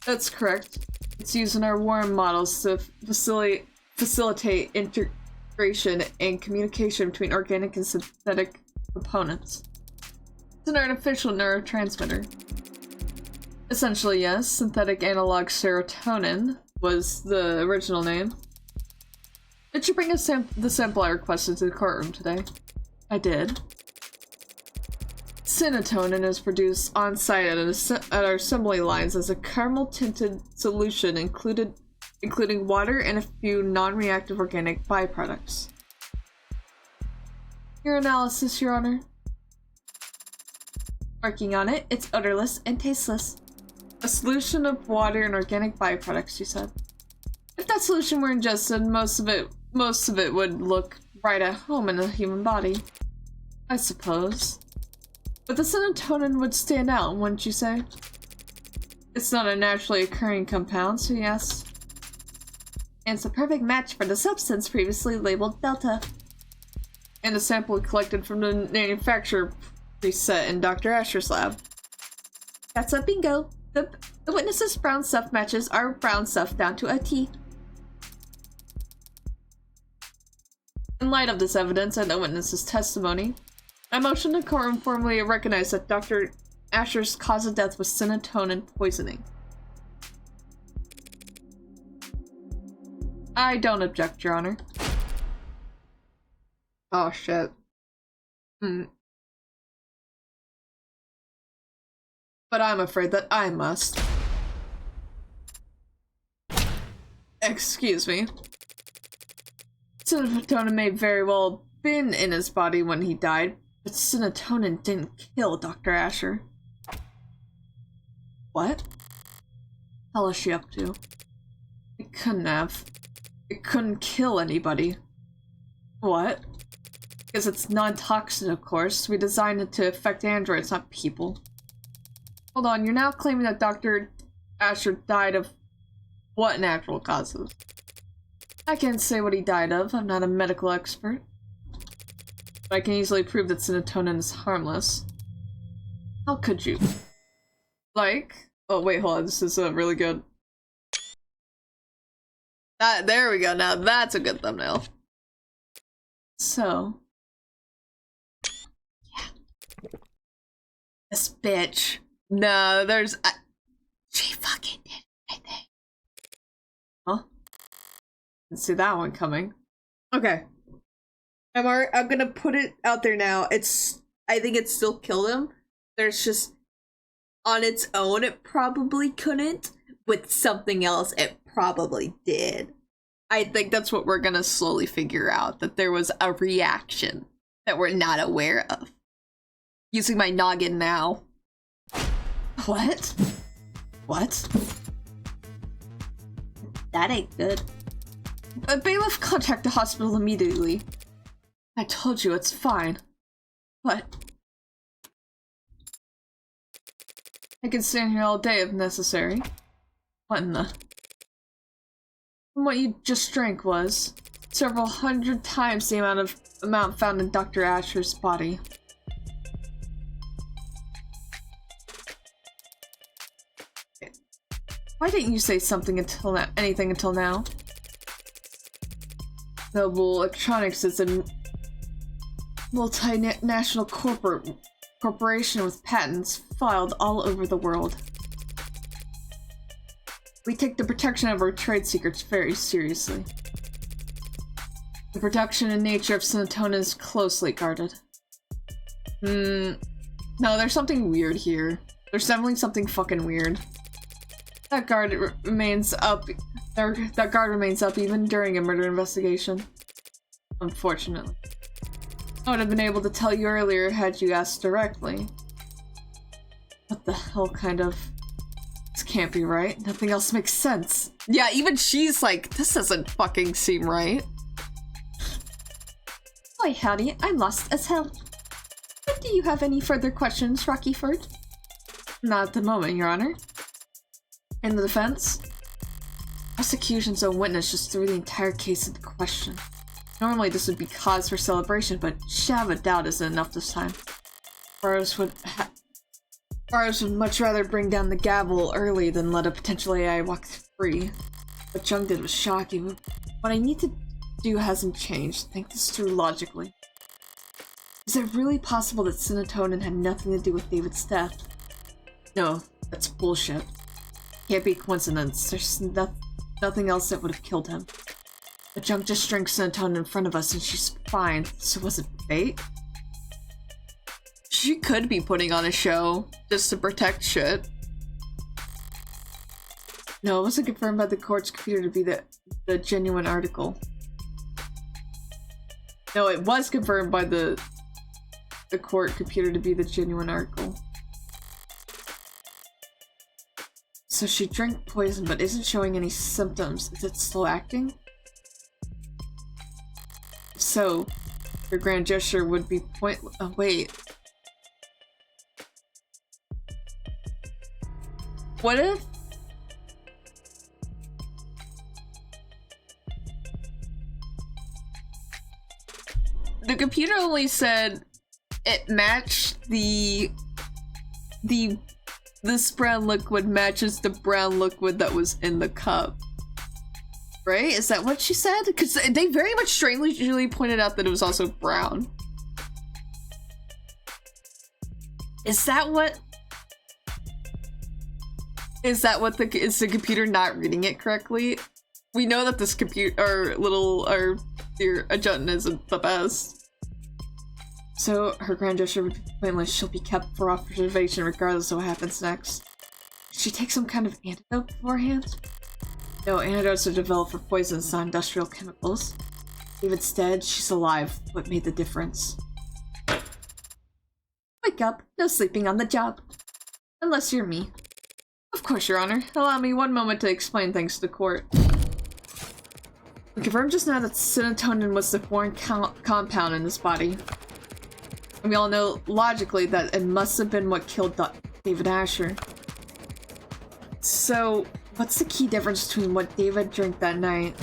That's correct. It's used in our worm models to facilitate integration and communication between organic and synthetic components. It's an artificial neurotransmitter. Essentially, yes. Synthetic analog serotonin was the original name. Did you bring the sample I requested to the courtroom today? I did. Serotonin is produced on-site at our assembly lines as a caramel-tinted solution including water and a few non-reactive organic byproducts. Your analysis, Your Honor. Working on it, it's odorless and tasteless. A solution of water and organic byproducts, you said. If that solution were ingested, most of it would look right at home in a human body. I suppose. But the serotonin would stand out, wouldn't you say? It's not a naturally occurring compound, so yes. And it's a perfect match for the substance previously labeled Delta. And a sample collected from the manufacturer preset in Dr. Asher's lab. That's a bingo. The witness's brown stuff matches our brown stuff down to a T. In light of this evidence and the witness's testimony, I motion the courtroom formally recognize that Dr. Asher's cause of death was serotonin poisoning. I don't object, Your Honor. Oh, shit. But I'm afraid that I must. Excuse me. Serotonin may very well have been in his body when he died, but serotonin didn't kill Dr. Asher. What? Hell is she up to? It couldn't have. It couldn't kill anybody. What? Because it's non-toxic, of course. We designed it to affect androids, not people. Hold on, you're now claiming that Dr. Asher died of what natural causes? I can't say what he died of. I'm not a medical expert. But I can easily prove that serotonin is harmless. How could you? Like... Oh, wait, hold on. This is really good. There we go. Now that's a good thumbnail. So... yeah. This bitch. No, there's... she fucking did it, I think. Huh? Didn't see that one coming. Okay. I'm gonna put it out there now. I think it still killed him. There's just... on its own, it probably couldn't. With something else, it probably did. I think that's what we're gonna slowly figure out. That there was a reaction that we're not aware of. Using my noggin now. What? What? That ain't good. Bailiff, contact the hospital immediately. I told you it's fine. What? I can stand here all day if necessary. What in the... And what you just drank was several hundred times the amount found in Dr. Asher's body. Why didn't you say something anything until now? Noble Electronics is a multinational corporation with patents filed all over the world. We take the protection of our trade secrets very seriously. The production and nature of serotonin is closely guarded. No, there's something weird here. There's definitely something fucking weird. That guard remains up. That guard remains up even during a murder investigation. Unfortunately. I would have been able to tell you earlier had you asked directly. What the hell kind of... This can't be right. Nothing else makes sense. Yeah, even she's like, this doesn't fucking seem right. Hi, howdy. I'm lost as hell. But do you have any further questions, Rockyford? Not at the moment, Your Honor. In the defense? Prosecution's own witness just threw the entire case into question. Normally this would be cause for celebration, but shadow of a doubt isn't enough this time. Burroughs would much rather bring down the gavel early than let a potential AI walk free. What Jung did was shocking. What I need to do hasn't changed. Think this through logically. Is it really possible that serotonin had nothing to do with David's death? No, that's bullshit. Can't be a coincidence. There's nothing else that would have killed him. The Junk just drank serotonin in front of us and she's fine, so was it fate? She could be putting on a show just to protect shit. No, it wasn't confirmed by the court's computer to be the genuine article. No, it was confirmed by the court computer to be the genuine article. So she drank poison but isn't showing any symptoms. Is it still acting? So, her grand gesture would be pointless. Oh, wait. What if? The computer only said it matched this brown liquid matches the brown liquid that was in the cup. Right? Is that what she said? Because they very much strangely pointed out that it was also brown. Is that what is the computer not reading it correctly? We know that this computer, dear adjutant isn't the best. So her grand gesture would be pointless. She'll be kept for observation regardless of what happens next. Did she take some kind of antidote beforehand? No, antidotes are developed for poisons, not industrial chemicals. David's dead, she's alive. What made the difference? Wake up. No sleeping on the job. Unless you're me. Of course, Your Honor. Allow me one moment to explain things to the court. We confirmed just now that serotonin was the foreign compound in his body. And we all know logically that it must have been what killed David Asher. So, what's the key difference between what David drank that night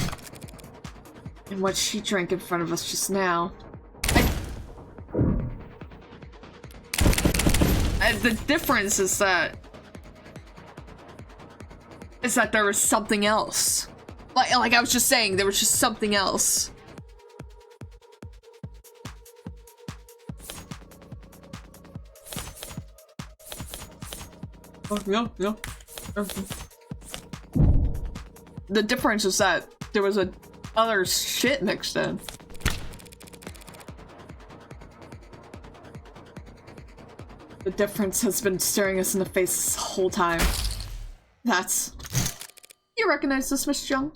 and what she drank in front of us just now? The difference is that there was something else. Like I was just saying, there was just something else. Oh, yeah. The difference is that there was other shit mixed in. The difference has been staring us in the face this whole time. You recognize this, Miss Jung?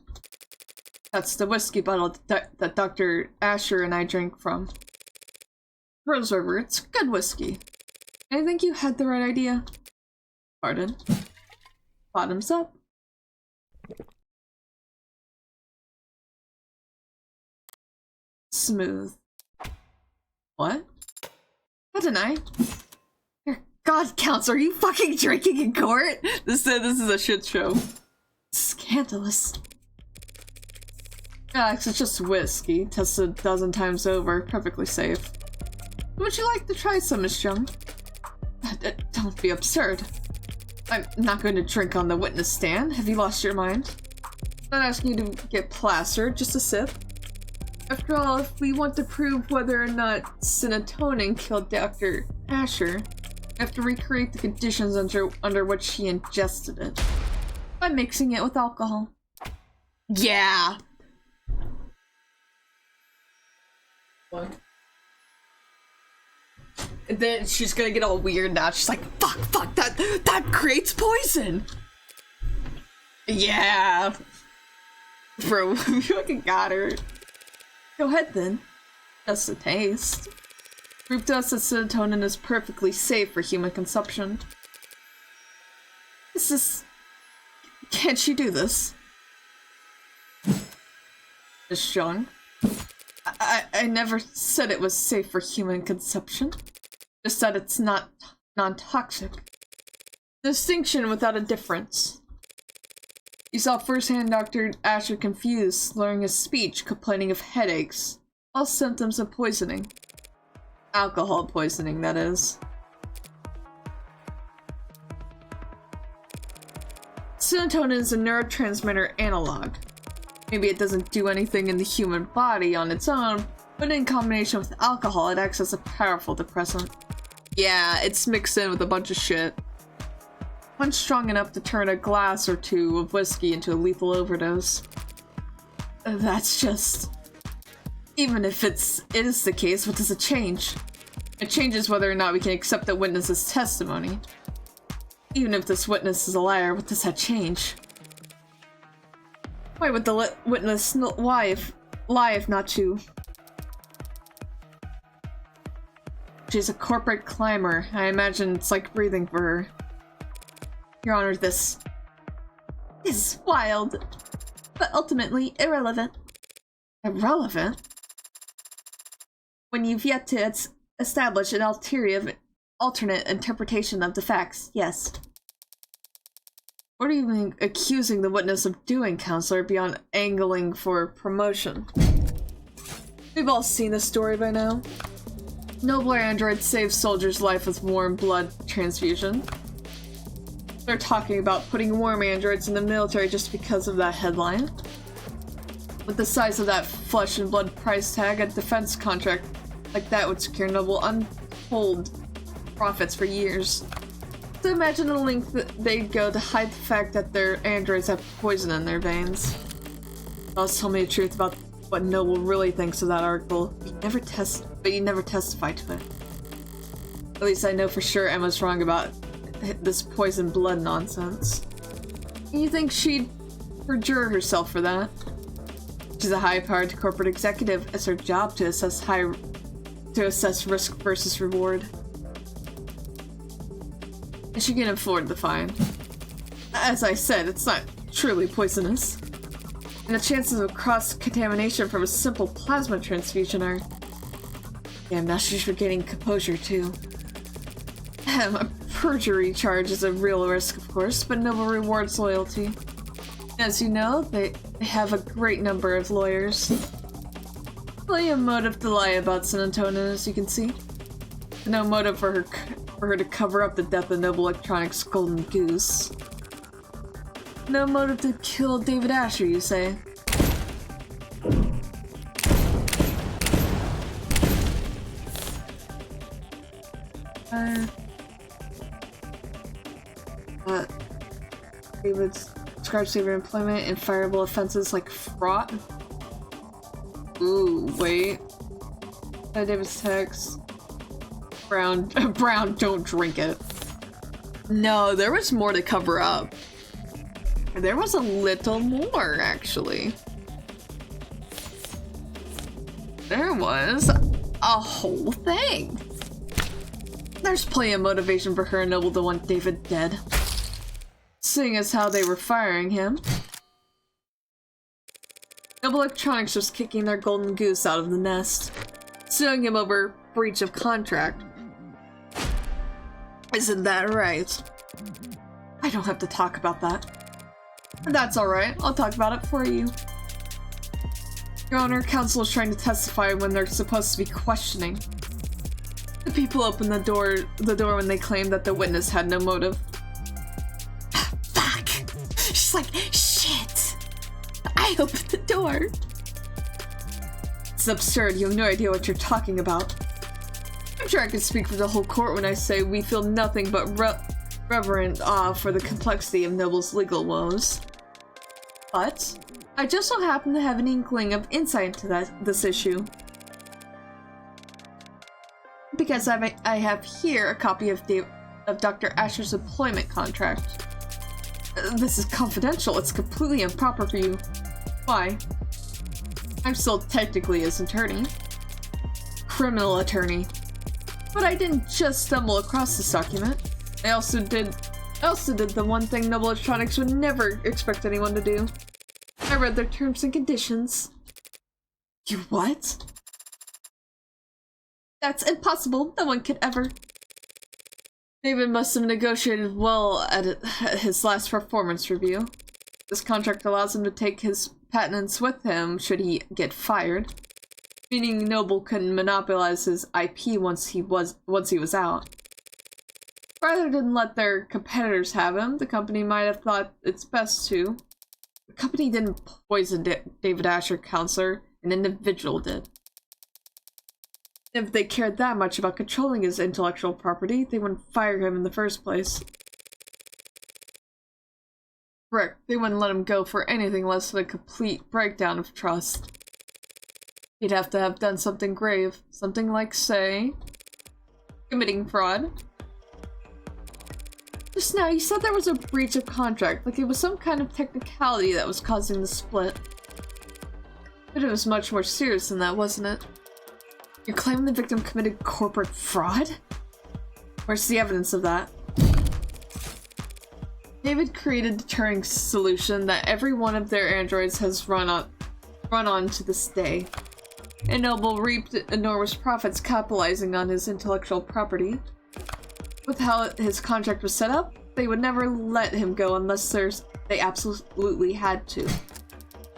That's the whiskey bottle that Dr. Asher and I drank from. Rose River, it's good whiskey. I think you had the right idea. Pardon. Bottoms up. Smooth. What? How didn't I? God, Counselor, are you fucking drinking in court? This is a shit show. Scandalous. It's just whiskey, tested a dozen times over, perfectly safe. Would you like to try some, Miss Jung? Don't be absurd. I'm not going to drink on the witness stand. Have you lost your mind? I'm not asking you to get plastered, just a sip. After all, if we want to prove whether or not serotonin killed Dr. Asher, we have to recreate the conditions under which she ingested it. By mixing it with alcohol. Yeah! What? And then she's gonna get all weird now. She's like, fuck, that creates poison! Yeah! Bro, you fucking got her. Go ahead then. Just a taste. Prove to us that serotonin is perfectly safe for human consumption. This is... Can't she do this? Miss Young? I never said it was safe for human consumption. Just that it's not non-toxic. Distinction without a difference. You saw firsthand Dr. Asher confused, slurring his speech, complaining of headaches. All symptoms of poisoning. Alcohol poisoning, that is. Serotonin is a neurotransmitter analog. Maybe it doesn't do anything in the human body on its own, but in combination with alcohol, it acts as a powerful depressant. Yeah, it's mixed in with a bunch of shit. One strong enough to turn a glass or two of whiskey into a lethal overdose. That's just... Even if it is the case, what does it change? It changes whether or not we can accept the witness's testimony. Even if this witness is a liar, what does that change? Why would the witness lie if not to? She's a corporate climber. I imagine it's like breathing for her. Your Honor, this is wild, but ultimately irrelevant. Irrelevant? When you've yet to establish an alternate interpretation of the facts, yes. What are you even accusing the witness of doing, Counselor, beyond angling for promotion? We've all seen this story by now. Nobler android saves soldier's life with warm blood transfusion. They're talking about putting warm androids in the military just because of that headline. With the size of that flesh and blood price tag, a defense contract like that would secure noble untold profits for years. So imagine the length that they'd go to hide the fact that their androids have poison in their veins. Boss told me the truth about what Noble really thinks of that article, but you never testified to it. At least I know for sure Emma's wrong about this poison blood nonsense. You think she'd perjure herself for that? She's a high-powered corporate executive. It's her job to assess risk versus reward. And she can afford the fine. As I said, it's not truly poisonous. And the chances of cross-contamination from a simple plasma transfusion are... Damn, now she's regaining composure too. A perjury charge is a real risk, of course, but Noble rewards loyalty. As you know, they have a great number of lawyers. Plenty of motive to lie about serotonin, as you can see. No motive for her to cover up the death of Noble Electronics' Golden Goose. No motive to kill David Asher, you say? David describes David employment in fireable offenses like fraud. Ooh, wait. David's text. Brown, don't drink it. No, there was more to cover up. There was a little more, actually. There was a whole thing. There's plenty of motivation for her and Noble to want David dead. Seeing as how they were firing him. Noble Electronics was kicking their golden goose out of the nest, suing him over breach of contract. Isn't that right? I don't have to talk about that. That's alright, I'll talk about it for you. Your Honor, counsel is trying to testify when they're supposed to be questioning. The people opened the door when they claimed that the witness had no motive. Fuck! She's like, shit! I opened the door! It's absurd, you have no idea what you're talking about. I'm sure I can speak for the whole court when I say we feel nothing but reverent awe for the complexity of Noble's legal woes. But I just so happen to have an inkling of insight into this issue. Because I have here a copy of Dr. Asher's employment contract. This is confidential, it's completely improper for you. Why? I'm still technically his attorney. Criminal attorney. But I didn't just stumble across this document. I also did the one thing Noble Electronics would never expect anyone to do. I read their terms and conditions. You what? That's impossible. No one could ever. David must have negotiated well at his last performance review. This contract allows him to take his patents with him should he get fired, meaning Noble couldn't monopolize his IP once he was out. Rather than let their competitors have him, the company might have thought it's best to. The company didn't poison David Asher, counselor. An individual did. If they cared that much about controlling his intellectual property, they wouldn't fire him in the first place. Correct, they wouldn't let him go for anything less than a complete breakdown of trust. He'd have to have done something grave. Something like, say, committing fraud. Just now, you said there was a breach of contract, like it was some kind of technicality that was causing the split. But it was much more serious than that, wasn't it? You're claiming the victim committed corporate fraud? Where's the evidence of that? David created a deterring solution that every one of their androids has run on to this day. And Noble reaped enormous profits capitalizing on his intellectual property. With how his contract was set up, they would never let him go unless they absolutely had to.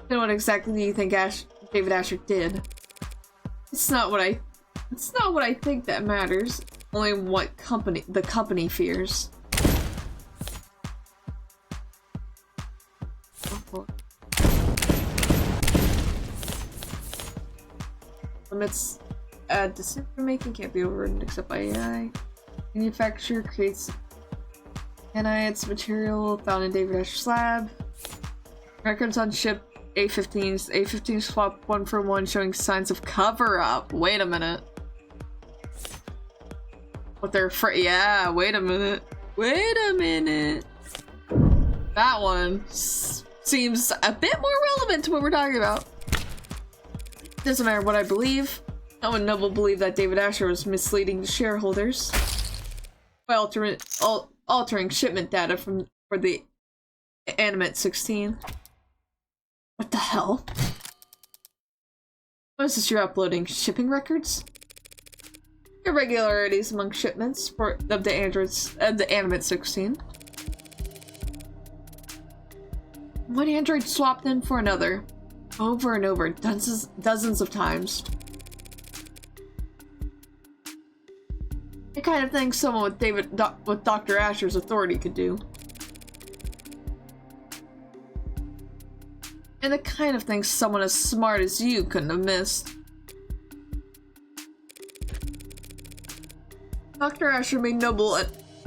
Then what exactly do you think David Asher did? It's not what I think that matters. Only what the company fears. Limits decision making can't be overridden except by AI. Manufacturer creates its material found in David Asher's lab. Records on ship A-15s. A-15 swap 1-for-1 showing signs of cover-up. Wait a minute. What they're afraid— yeah, wait a minute. Wait a minute. That one seems a bit more relevant to what we're talking about. Doesn't matter what I believe. No one Noble believed that David Asher was misleading the shareholders by altering shipment data for the Animate 16. What the hell? What is this you're uploading? Shipping records? Irregularities among shipments of the androids of the Animate 16. One android swapped in for another, over and over, dozens of times. The kind of thing someone with Dr. Asher's authority could do. And the kind of thing someone as smart as you couldn't have missed. Dr. Asher made Noble an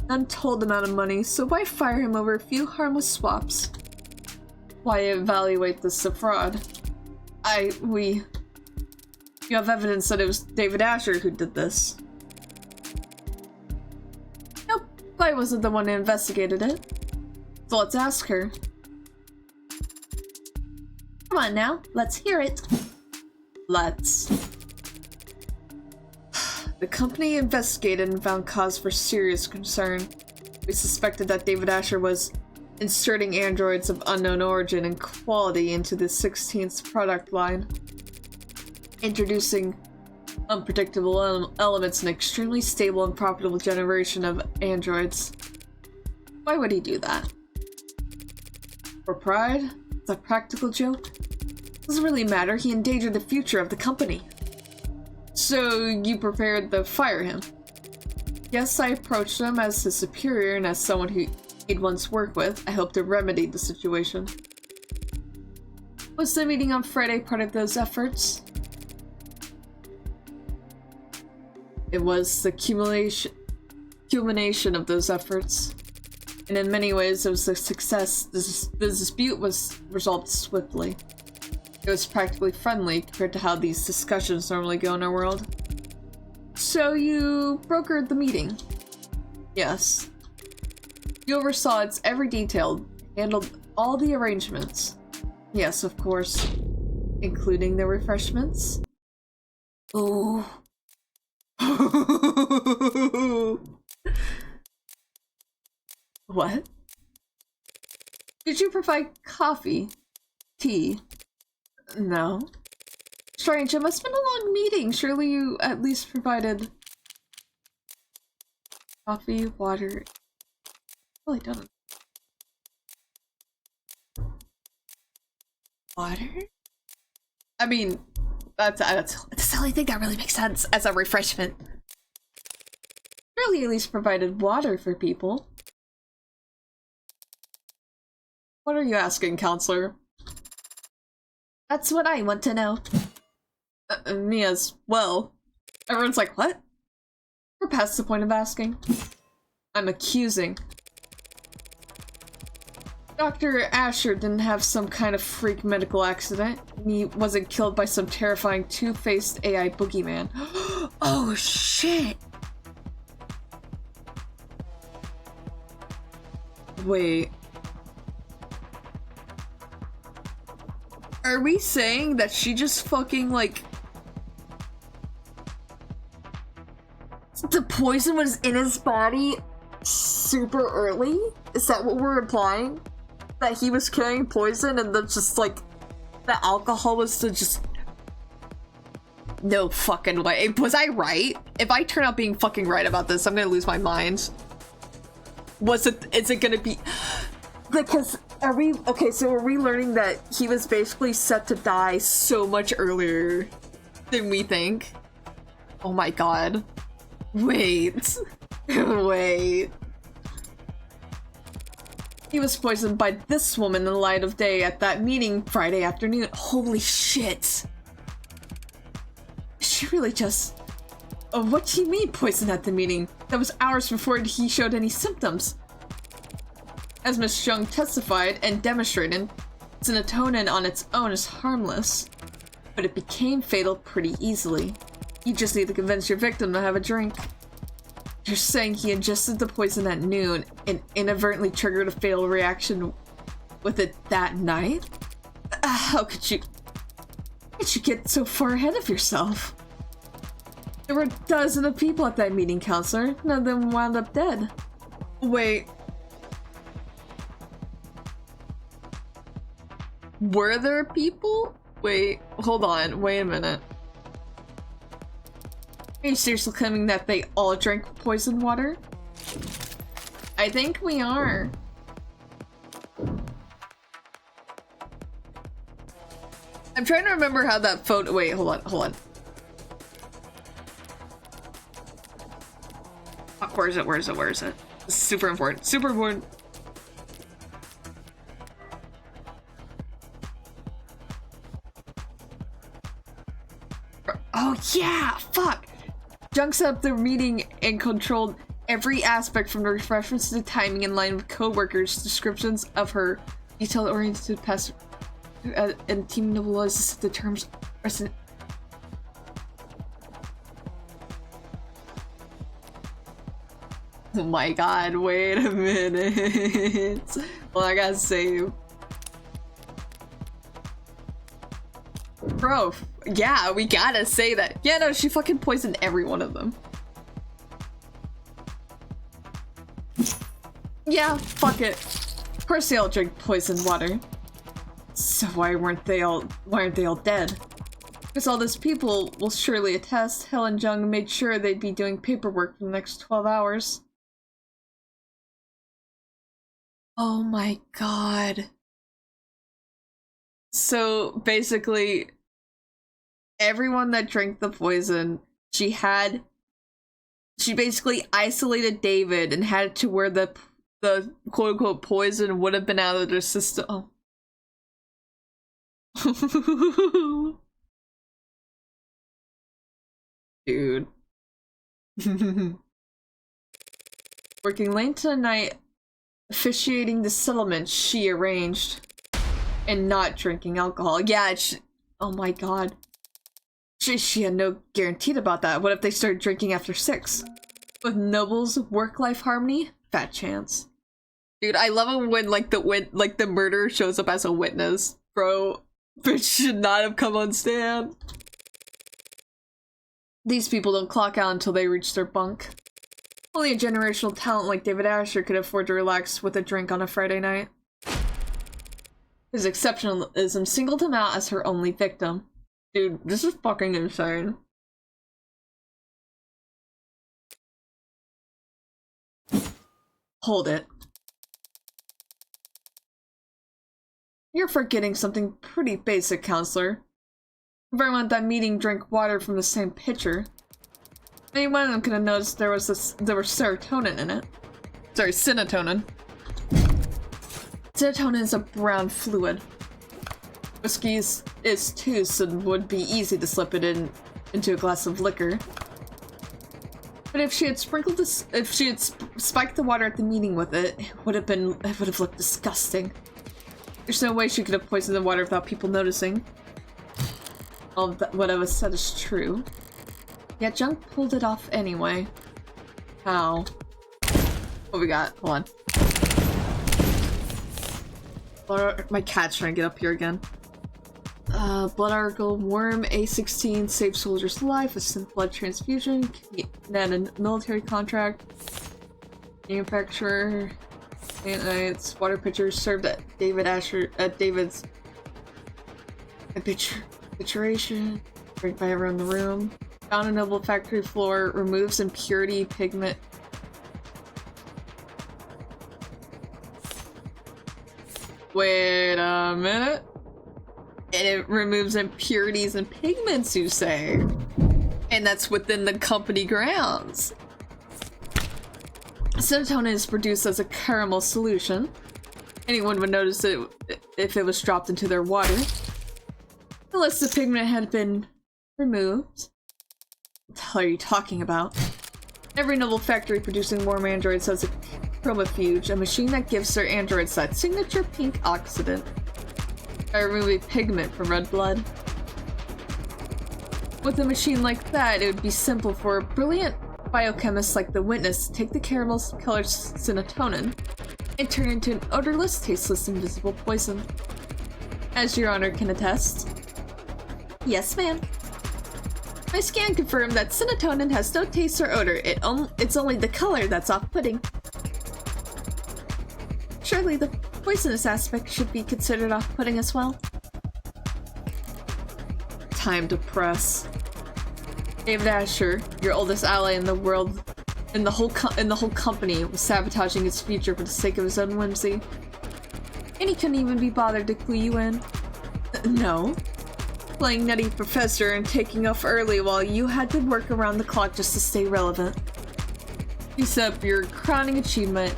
untold amount of money, so why fire him over a few harmless swaps? Why evaluate this as a fraud? You have evidence that it was David Asher who did this. Nope, I wasn't the one who investigated it. So let's ask her. Come on now, let's hear it. Let's. The company investigated and found cause for serious concern. We suspected that David Asher was inserting androids of unknown origin and quality into the 16th product line, introducing unpredictable elements in an extremely stable and profitable generation of androids. Why would he do that? For pride? It's a practical joke? Doesn't really matter, he endangered the future of the company. So you prepared to fire him? Yes, I approached him as his superior and as someone who he'd once worked with. I hope to remedy the situation. Was the meeting on Friday part of those efforts? It was the culmination of those efforts. And in many ways, it was a success. The dispute was resolved swiftly. It was practically friendly compared to how these discussions normally go in our world. So you brokered the meeting? Yes. You oversaw its every detail, handled all the arrangements. Yes, of course. Including the refreshments? Oh. What? Did you provide coffee? Tea? No. Strange, it must have been a long meeting. Surely you at least provided coffee, water. Really done. Water? I mean, that's the only thing that really makes sense as a refreshment. Surely at least provided water for people. What are you asking, counselor? That's what I want to know. Me as well. Everyone's like, what? We're past the point of asking. I'm accusing. Dr. Asher didn't have some kind of freak medical accident. He wasn't killed by some terrifying two-faced AI boogeyman. Oh shit! Wait. Are we saying that she just fucking, like... the poison was in his body super early? Is that what we're implying? That he was carrying poison and then just, like, the alcohol was to just... No fucking way. Was I right? If I turn out being fucking right about this, I'm gonna lose my mind. Is it gonna be... Because... Okay, so are we learning that he was basically set to die so much earlier than we think? Oh my god. Wait. Wait. He was poisoned by this woman in the light of day at that meeting Friday afternoon. Holy shit. She really just... Oh, what do you mean poisoned at the meeting? That was hours before he showed any symptoms. As Miss Young testified and demonstrated, serotonin on its own is harmless, but it became fatal pretty easily. You just need to convince your victim to have a drink. You're saying he ingested the poison at noon and inadvertently triggered a fatal reaction with it that night? How could you get so far ahead of yourself? There were dozens of people at that meeting, counselor. None of them wound up dead. Wait. Were there people? Wait, hold on, wait a minute. Are you seriously claiming that they all drank poisoned water? I think we are. I'm trying to remember how that photo- wait, hold on. Oh, where is it? This is super important, super important. Oh yeah, fuck! Junk set up the meeting and controlled every aspect from the refreshments to the timing in line with co-workers' descriptions of her detail-oriented past and team nebulises the terms resident. Oh my god, wait a minute. Well, I gotta save. Bro, yeah, we gotta say that. Yeah, no, she fucking poisoned every one of them. Yeah, fuck it. Of course they all drink poisoned water. So why aren't they all dead? Because all those people will surely attest Helen Jung made sure they'd be doing paperwork for the next 12 hours. Oh my god. So basically, everyone that drank the poison, she basically isolated David and had to where the quote-unquote poison would have been out of their system. Oh. Dude. Working late tonight, officiating the settlement she arranged, and not drinking alcohol. Yeah, oh my god. She had no guarantee about that. What if they started drinking after 6? With Noble's work-life harmony? Fat chance. Dude, I love it when the murderer shows up as a witness. Bro, bitch should not have come on stand. These people don't clock out until they reach their bunk. Only a generational talent like David Asher could afford to relax with a drink on a Friday night. His exceptionalism singled him out as her only victim. Dude, this is fucking insane. Hold it. You're forgetting something pretty basic, counselor. Everyone at that meeting drank water from the same pitcher. Any one of them could have noticed there was serotonin in it. Sorry, serotonin. Serotonin is a brown fluid. Whiskey is too, so it would be easy to slip it into a glass of liquor. But if she had spiked the water at the meeting with it, it would have looked disgusting. There's no way she could have poisoned the water without people noticing. All of what I was said is true. Yet Junk pulled it off anyway. How? What we got? Hold on. My cat's trying to get up here again. Blood article, worm, A16, save soldier's life, a synth blood transfusion, then a military contract, manufacturer, it's water pitcher served at David's habituation, drink by everyone in the room, found a Noble factory floor, removes impurity pigment. Wait a minute. And it removes impurities and pigments, you say? And that's within the company grounds. Serotonin is produced as a caramel solution. Anyone would notice it if it was dropped into their water. Unless the pigment had been removed. What the hell are you talking about? Every Noble factory producing warm androids has a chromofuge, a machine that gives their androids that signature pink oxidant. By removing pigment from red blood. With a machine like that, it would be simple for a brilliant biochemist like the witness to take the caramel-colored serotonin and turn it into an odorless, tasteless, invisible poison. As Your Honor can attest. Yes, ma'am. My scan confirmed that serotonin has no taste or odor. It's only the color that's off-putting. Surely the poisonous aspect should be considered off-putting as well. Time to press. David Asher, your oldest ally in the world, in the whole company, was sabotaging his future for the sake of his own whimsy. And he couldn't even be bothered to clue you in. No. Playing nutty professor and taking off early while you had to work around the clock just to stay relevant. You set up your crowning achievement.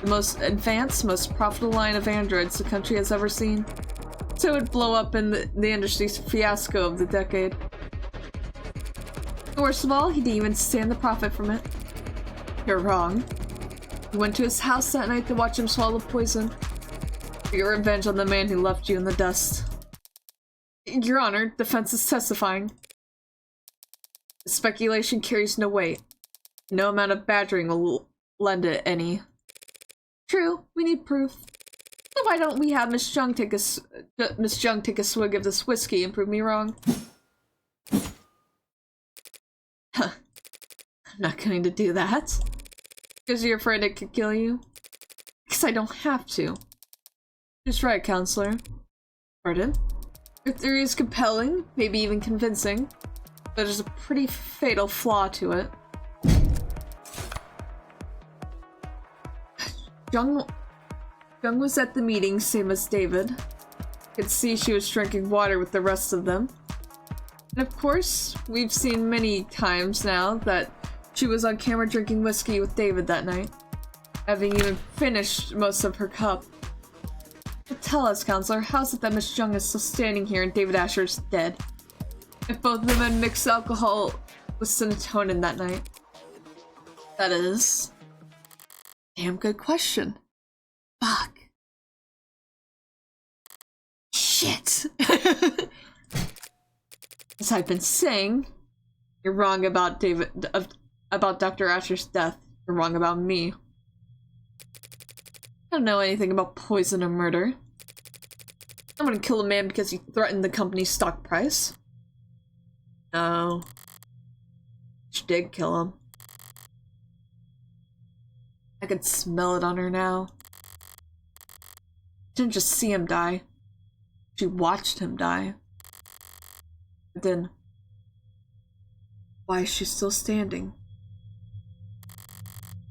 The most advanced, most profitable line of androids the country has ever seen. So it would blow up in the industry's fiasco of the decade. Worst of all, he didn't even stand the profit from it. You're wrong. You went to his house that night to watch him swallow poison. To get revenge on the man who left you in the dust. Your Honor, defense is testifying. The speculation carries no weight. No amount of badgering will lend it any. True, we need proof. So why don't we have Miss Jung take a swig of this whiskey and prove me wrong? Huh. I'm not going to do that. Because you're afraid it could kill you? Because I don't have to. Just right, counselor. Pardon? Your theory is compelling, maybe even convincing, but there's a pretty fatal flaw to it. Jung was at the meeting, same as David. Could see she was drinking water with the rest of them. And of course, we've seen many times now that she was on camera drinking whiskey with David that night, having even finished most of her cup. But tell us, counselor, how is it that Miss Jung is still standing here and David Asher's dead? If both of them had mixed alcohol with serotonin that night. That is damn good question. Fuck. Shit. As I've been saying, you're wrong about about Dr. Asher's death. You're wrong about me. I don't know anything about poison or murder. I'm gonna kill a man because he threatened the company's stock price. No. She did kill him. I could smell it on her now. She didn't just see him die. She watched him die. But then, why is she still standing?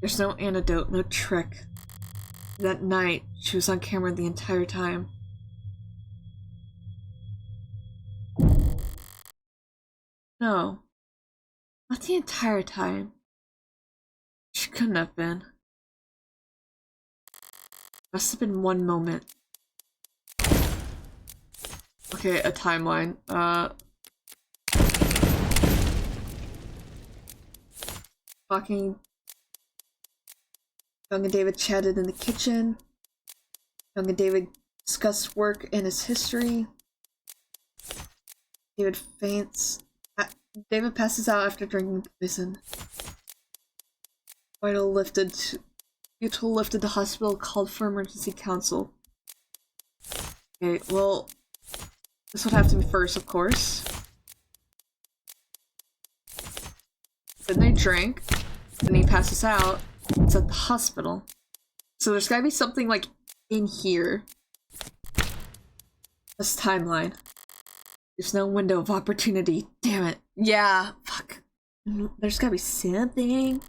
There's no antidote, no trick. That night, she was on camera the entire time. No. Not the entire time. She couldn't have been. Must have been one moment. Okay, a timeline. Fucking Young and David chatted in the kitchen. Young and David discussed work and his history. David faints. David passes out after drinking poison. Vital lifted to the hospital, called for emergency counsel. Okay, well, this would have to be first, of course. Then they drink, then he passes out. It's at the hospital. So there's gotta be something, like, in here. This timeline. There's no window of opportunity. Damn it. Yeah, fuck. There's gotta be something.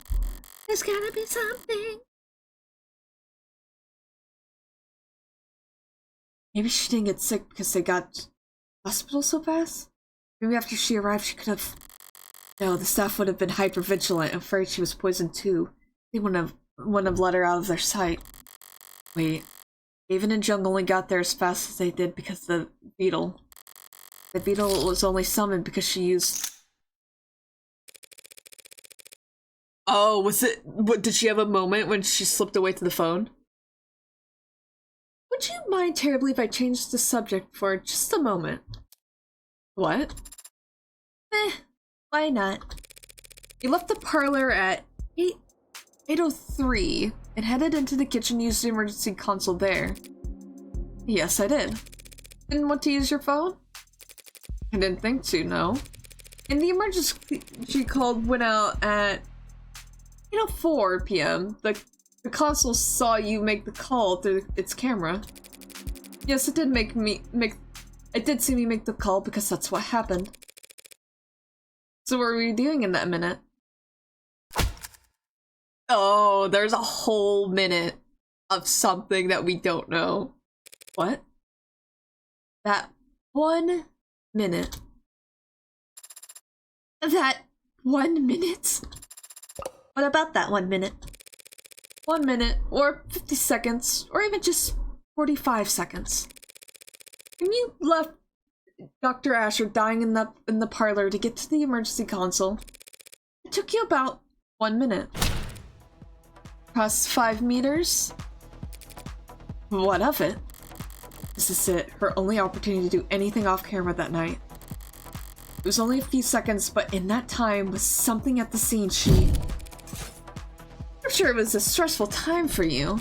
There's gotta be something. Maybe she didn't get sick because they got to the hospital so fast? Maybe after she arrived she could have... No, the staff would have been hypervigilant and afraid she was poisoned too. They wouldn't have let her out of their sight. Wait. David and Jung only got there as fast as they did because the beetle. The beetle was only summoned because she used... Oh, was it... What, did she have a moment when she slipped away to the phone? Would you mind terribly if I changed the subject for just a moment? What? Why not? You left the parlor at 8:03 and headed into the kitchen to use the emergency console there. Yes, I did. Didn't want to use your phone? I didn't think to, no. And the emergency call went out at 8:04 p.m. The console saw you make the call through its camera. Yes, it did it did see me make the call because that's what happened. So what were you doing in that minute? Oh, there's a whole minute of something that we don't know. What? That 1 minute. That 1 minute? What about that 1 minute? 1 minute, or 50 seconds, or even just 45 seconds. When you left Dr. Asher dying in the parlor to get to the emergency console, it took you about 1 minute. Across 5 meters? What of it? This is it, her only opportunity to do anything off camera that night. It was only a few seconds, but in that time was something at the scene I'm sure it was a stressful time for you.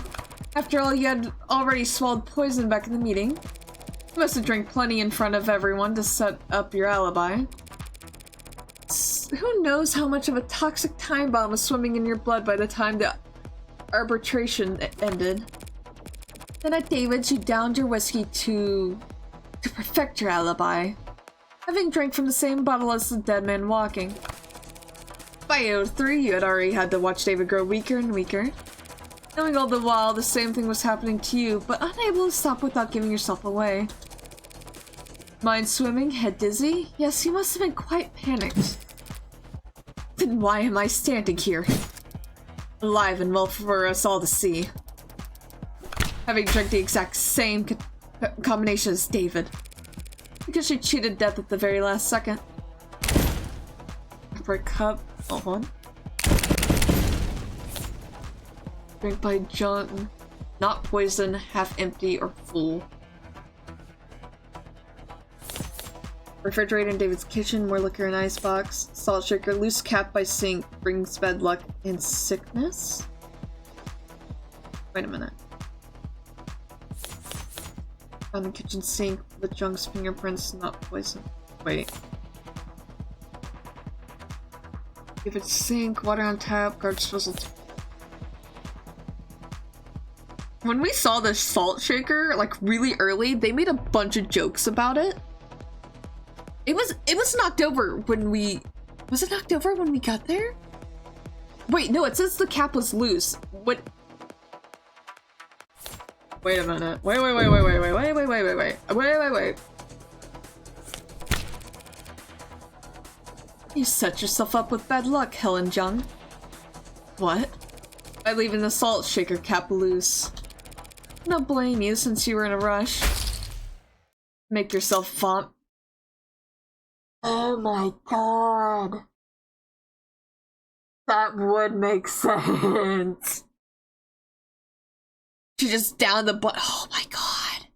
After all, you had already swallowed poison back in the meeting. You must have drank plenty in front of everyone to set up your alibi. Who knows how much of a toxic time bomb was swimming in your blood by the time the arbitration ended. Then at David's, you downed your whiskey to perfect your alibi, having drank from the same bottle as the dead man walking. By 8:03, you had already had to watch David grow weaker and weaker, knowing all the while the same thing was happening to you, but unable to stop without giving yourself away. Mind swimming, head dizzy? Yes, you must have been quite panicked. Then why am I standing here? Alive and well for us all to see. Having drank the exact same combination as David. Because she cheated death at the very last second. For a cup. Hold on. Drink by John. Not poison, half empty or full. Refrigerator in David's kitchen, more liquor in icebox. Salt shaker, loose cap by sink, brings bad luck and sickness? Wait a minute. On the kitchen sink, the junk's fingerprints, not poison. Wait. David's sink, water on tap, guards fizzled. When we saw the salt shaker, like really early, they made a bunch of jokes about it. It was knocked over when we... Was it knocked over when we got there? Wait, no, it says the cap was loose. What? Wait a minute. Wait. You set yourself up with bad luck, Helen Jung. What? By leaving the salt shaker cap loose. No blame you since you were in a rush. Make yourself vomit. Oh my god. That would make sense. She just downed the butt. Oh my god.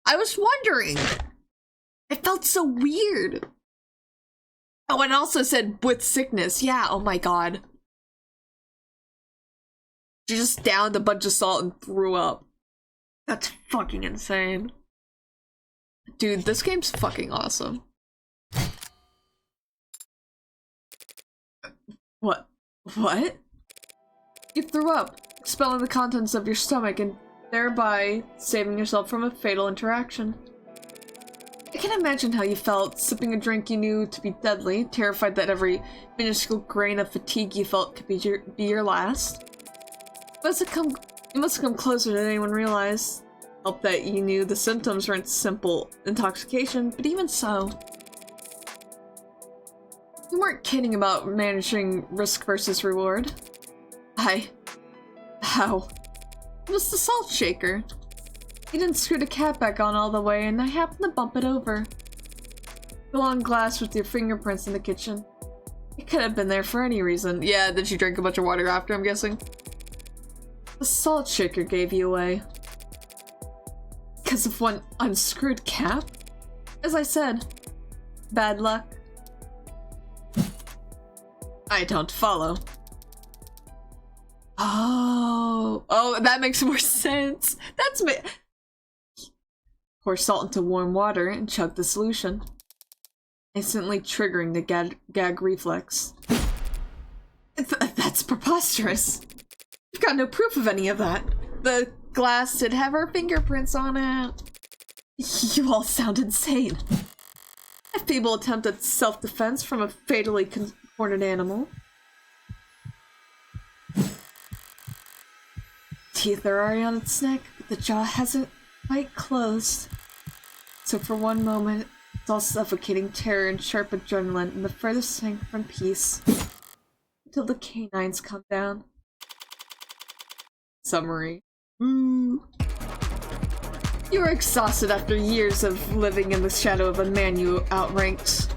I was wondering. It felt so weird. Oh, and it also said with sickness. Yeah, oh my god. She just downed a bunch of salt and threw up. That's fucking insane. Dude, this game's fucking awesome. What? You threw up, expelling the contents of your stomach and thereby saving yourself from a fatal interaction. I can imagine how you felt, sipping a drink you knew to be deadly, terrified that every minuscule grain of fatigue you felt could be your last. You must have come closer than anyone realized. Helped that you knew the symptoms weren't simple intoxication, but even so. You weren't kidding about managing risk versus reward. How? It was the salt shaker. You didn't screw the cap back on all the way, and I happened to bump it over. The long glass with your fingerprints in the kitchen. It could have been there for any reason. Yeah, did you drink a bunch of water after, I'm guessing? The salt shaker gave you away. Because of one unscrewed cap? As I said, bad luck. I don't follow. Oh, that makes more sense. That's me. Pour salt into warm water and chug the solution, instantly triggering the gag reflex. That's preposterous. You've got no proof of any of that. The glass did have her fingerprints on it. You all sound insane. A feeble attempt at self-defense from a fatally cornered animal. Teeth are already on its neck, but the jaw hasn't quite closed. So for one moment, it's all suffocating terror and sharp adrenaline and the furthest thing from peace. Until the canines come down. Summary. You were exhausted after years of living in the shadow of a man you outranked.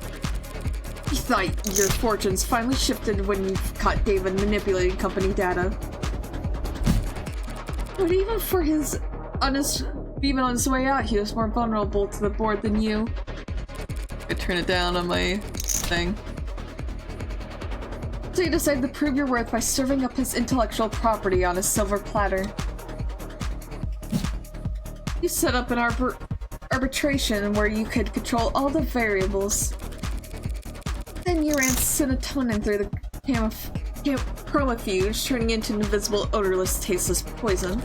You thought your fortunes finally shifted when you caught David manipulating company data. But even on his way out, he was more vulnerable to the board than you. I turn it down on my thing. So you decided to prove your worth by serving up his intellectual property on a silver platter. You set up an arbitration where you could control all the variables. Then you ran serotonin through the chromofuge, turning into an invisible, odorless, tasteless poison.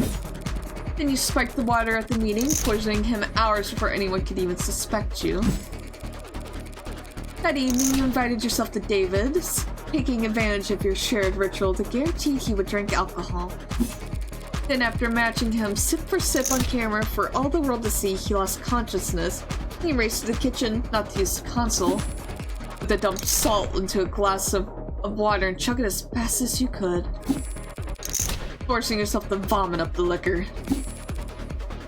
Then you spiked the water at the meeting, poisoning him hours before anyone could even suspect you. That evening, you invited yourself to David's, taking advantage of your shared ritual to guarantee he would drink alcohol. Then after matching him sip for sip on camera for all the world to see, he lost consciousness. He raced to the kitchen, not to use the console, but to dump salt into a glass of water and chug it as fast as you could, forcing yourself to vomit up the liquor,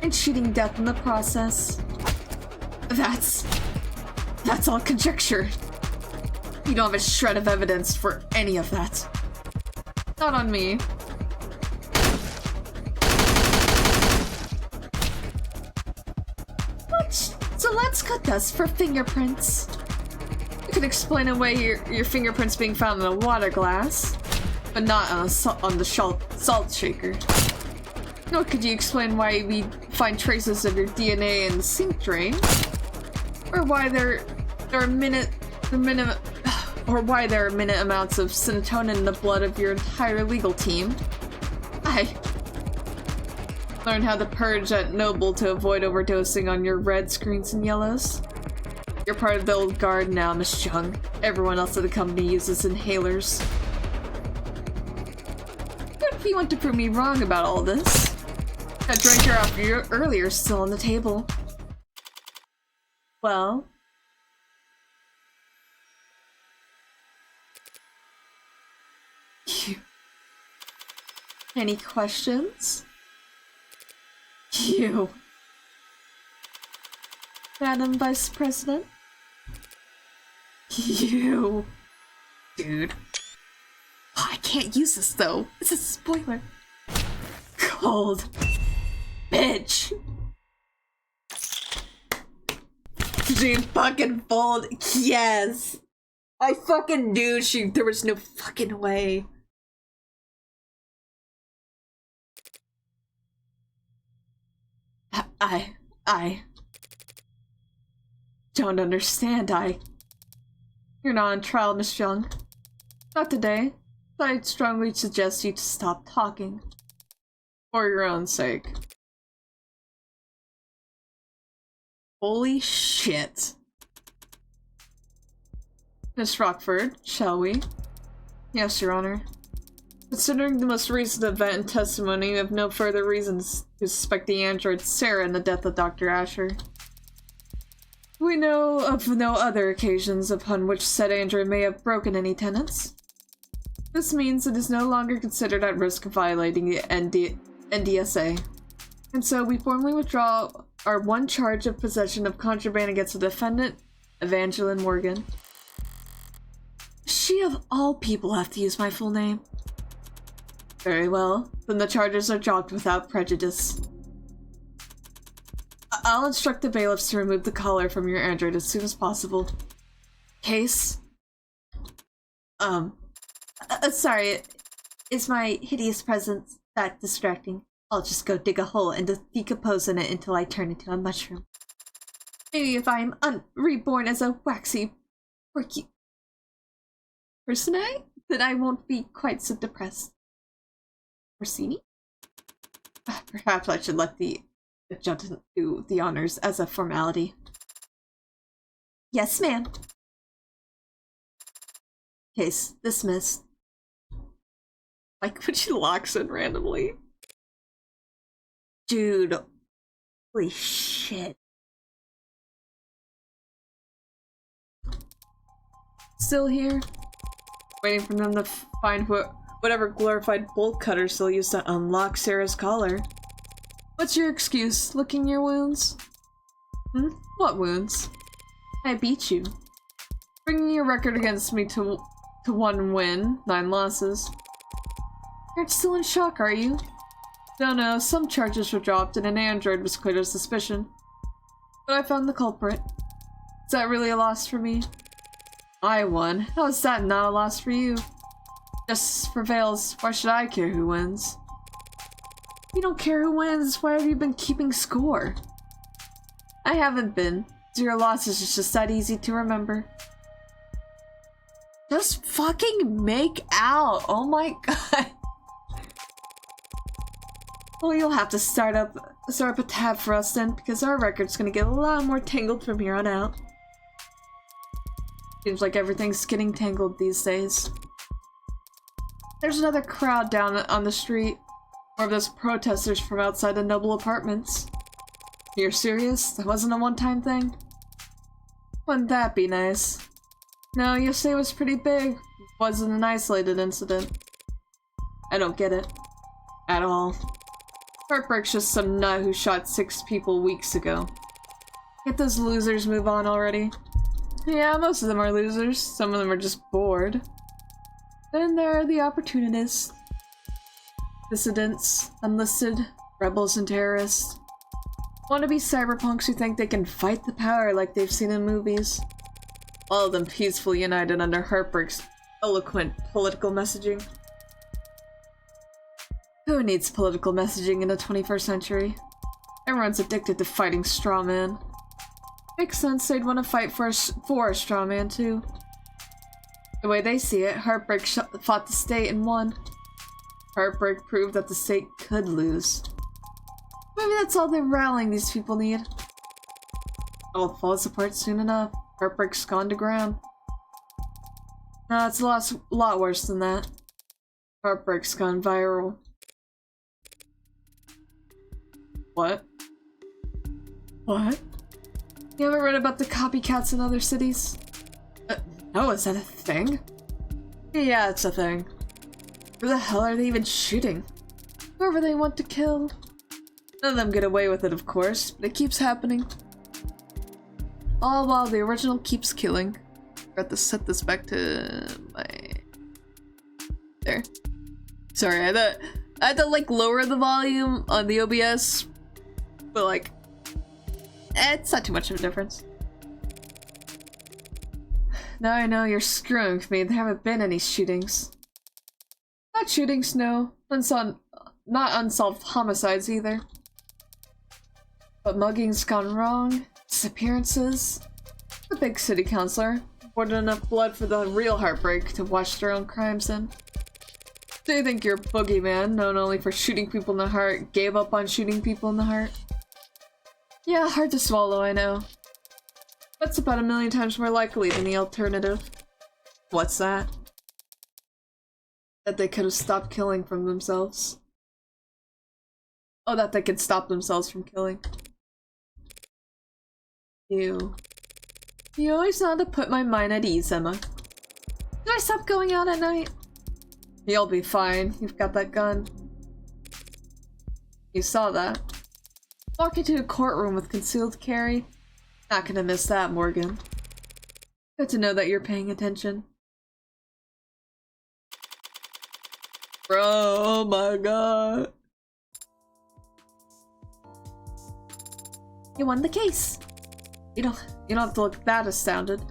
and cheating death in the process. That's all conjecture. You don't have a shred of evidence for any of that. Not on me. So let's cut this for fingerprints. You could explain away your fingerprints being found in a water glass, but not on the salt shaker. Nor could you explain why we find traces of your DNA in the sink drain, or why there are minute amounts of serotonin in the blood of your entire legal team. I learned how to purge at Noble to avoid overdosing on your reds, greens, and yellows. You're part of the old guard now, Miss Chung. Everyone else at the company uses inhalers. What if you want to prove me wrong about all this? That drink you're after earlier is still on the table. Well... Any questions? You. Madam Vice President? You. Dude. Oh, I can't use this though. It's a spoiler. Cold. Bitch. Dude, fucking fold. Yes. I fucking knew there was no fucking way. I don't understand. You're not on trial, Miss Young. Not today. But I'd strongly suggest you to stop talking. For your own sake. Holy shit. Miss Rockford, shall we? Yes, Your Honor. Considering the most recent event and testimony, we have no further reasons to suspect the android Sarah in the death of Dr. Asher. We know of no other occasions upon which said android may have broken any tenets. This means it is no longer considered at risk of violating the NDSA. And so we formally withdraw our one charge of possession of contraband against the defendant, Evangeline Morgan. She of all people have to use my full name. Very well, then the charges are dropped without prejudice. I'll instruct the bailiffs to remove the collar from your android as soon as possible. Case? Sorry, is my hideous presence that distracting? I'll just go dig a hole and decompose in it until I turn into a mushroom. Maybe if I'm reborn as a waxy, quirky personae, then I won't be quite so depressed. Orsini? Perhaps I should let the adjutant do the honors as a formality. Yes, ma'am. Case dismissed. Like when she locks in randomly. Dude. Holy shit. Still here? Waiting for them to find whatever glorified bolt cutters they'll use to unlock Sarah's collar. What's your excuse? Licking your wounds? What wounds? I beat you. Bringing your record against me to 1 win, 9 losses. You're still in shock, are you? No, some charges were dropped and an android was cleared of suspicion. But I found the culprit. Is that really a loss for me? I won. How is that not a loss for you? Justice prevails. Why should I care who wins? You don't care who wins. Why have you been keeping score? I haven't been. 0 losses is just that easy to remember. Just fucking make out. Oh my god. Well, you'll have to start up a tab for us then, because our record's gonna get a lot more tangled from here on out. Seems like everything's getting tangled these days. There's another crowd down on the street. More of those protesters from outside the Noble apartments. You're serious? That wasn't a one-time thing? Wouldn't that be nice? No, yesterday was pretty big. It wasn't an isolated incident. I don't get it. At all. Heartbreak's just some nut who shot 6 people weeks ago. Get those losers move on already. Yeah, most of them are losers. Some of them are just bored. Then there are the opportunists. Dissidents, enlisted, rebels, and terrorists. Wannabe cyberpunks who think they can fight the power like they've seen in movies. All of them peacefully united under Heartbreak's eloquent political messaging. Who needs political messaging in the 21st century? Everyone's addicted to fighting strawmen. Makes sense they'd want to fight for a strawman too. The way they see it, Heartbreak fought the state and won. Heartbreak proved that the state could lose. Maybe that's all the rallying these people need. All falls apart soon enough. Heartbreak's gone to ground. No, it's a lot worse than that. Heartbreak's gone viral. What? What? You haven't read about the copycats in other cities? No, is that a thing? Yeah, it's a thing. Who the hell are they even shooting? Whoever they want to kill. None of them get away with it, of course, but it keeps happening. All while the original keeps killing. I have to set this back to my... There. Sorry, I had to like lower the volume on the OBS, but like, it's not too much of a difference. Now I know you're screwing with me. There haven't been any shootings. Not shootings, no. Not unsolved homicides either. But mugging's gone wrong. Disappearances. The big city councilor poured enough blood for the real Heartbreak to wash their own crimes in. Do you think your boogeyman, known only for shooting people in the heart, gave up on shooting people in the heart? Yeah, hard to swallow, I know. That's about 1,000,000 times more likely than the alternative. What's that? That they could have stopped killing from themselves. Oh, that they could stop themselves from killing. You always know how to put my mind at ease, Emma. Did I stop going out at night? You'll be fine. You've got that gun. You saw that. Walk into a courtroom with concealed carry. Not gonna miss that, Morgan. Good to know that you're paying attention. Bro, oh my god. You won the case. You don't have to look that astounded.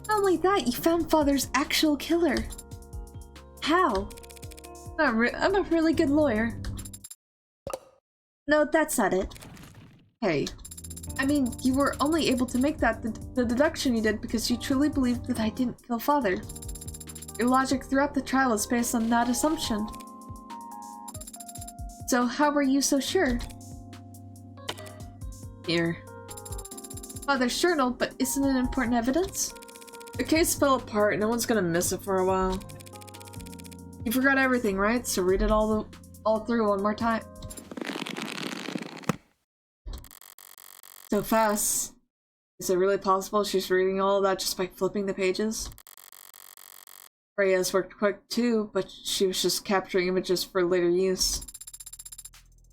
Not only that, you found Father's actual killer. How? I'm a really good lawyer. No, that's not it. Hey. I mean, you were only able to make that the deduction you did because you truly believed that I didn't kill Father. Your logic throughout the trial is based on that assumption. So how were you so sure? Here. Father's journal, but isn't it important evidence? The case fell apart, no one's gonna miss it for a while. You forgot everything, right? So read it all through one more time. So fast. Is it really possible she's reading all of that just by flipping the pages? Rhea's worked quick too, but she was just capturing images for later use.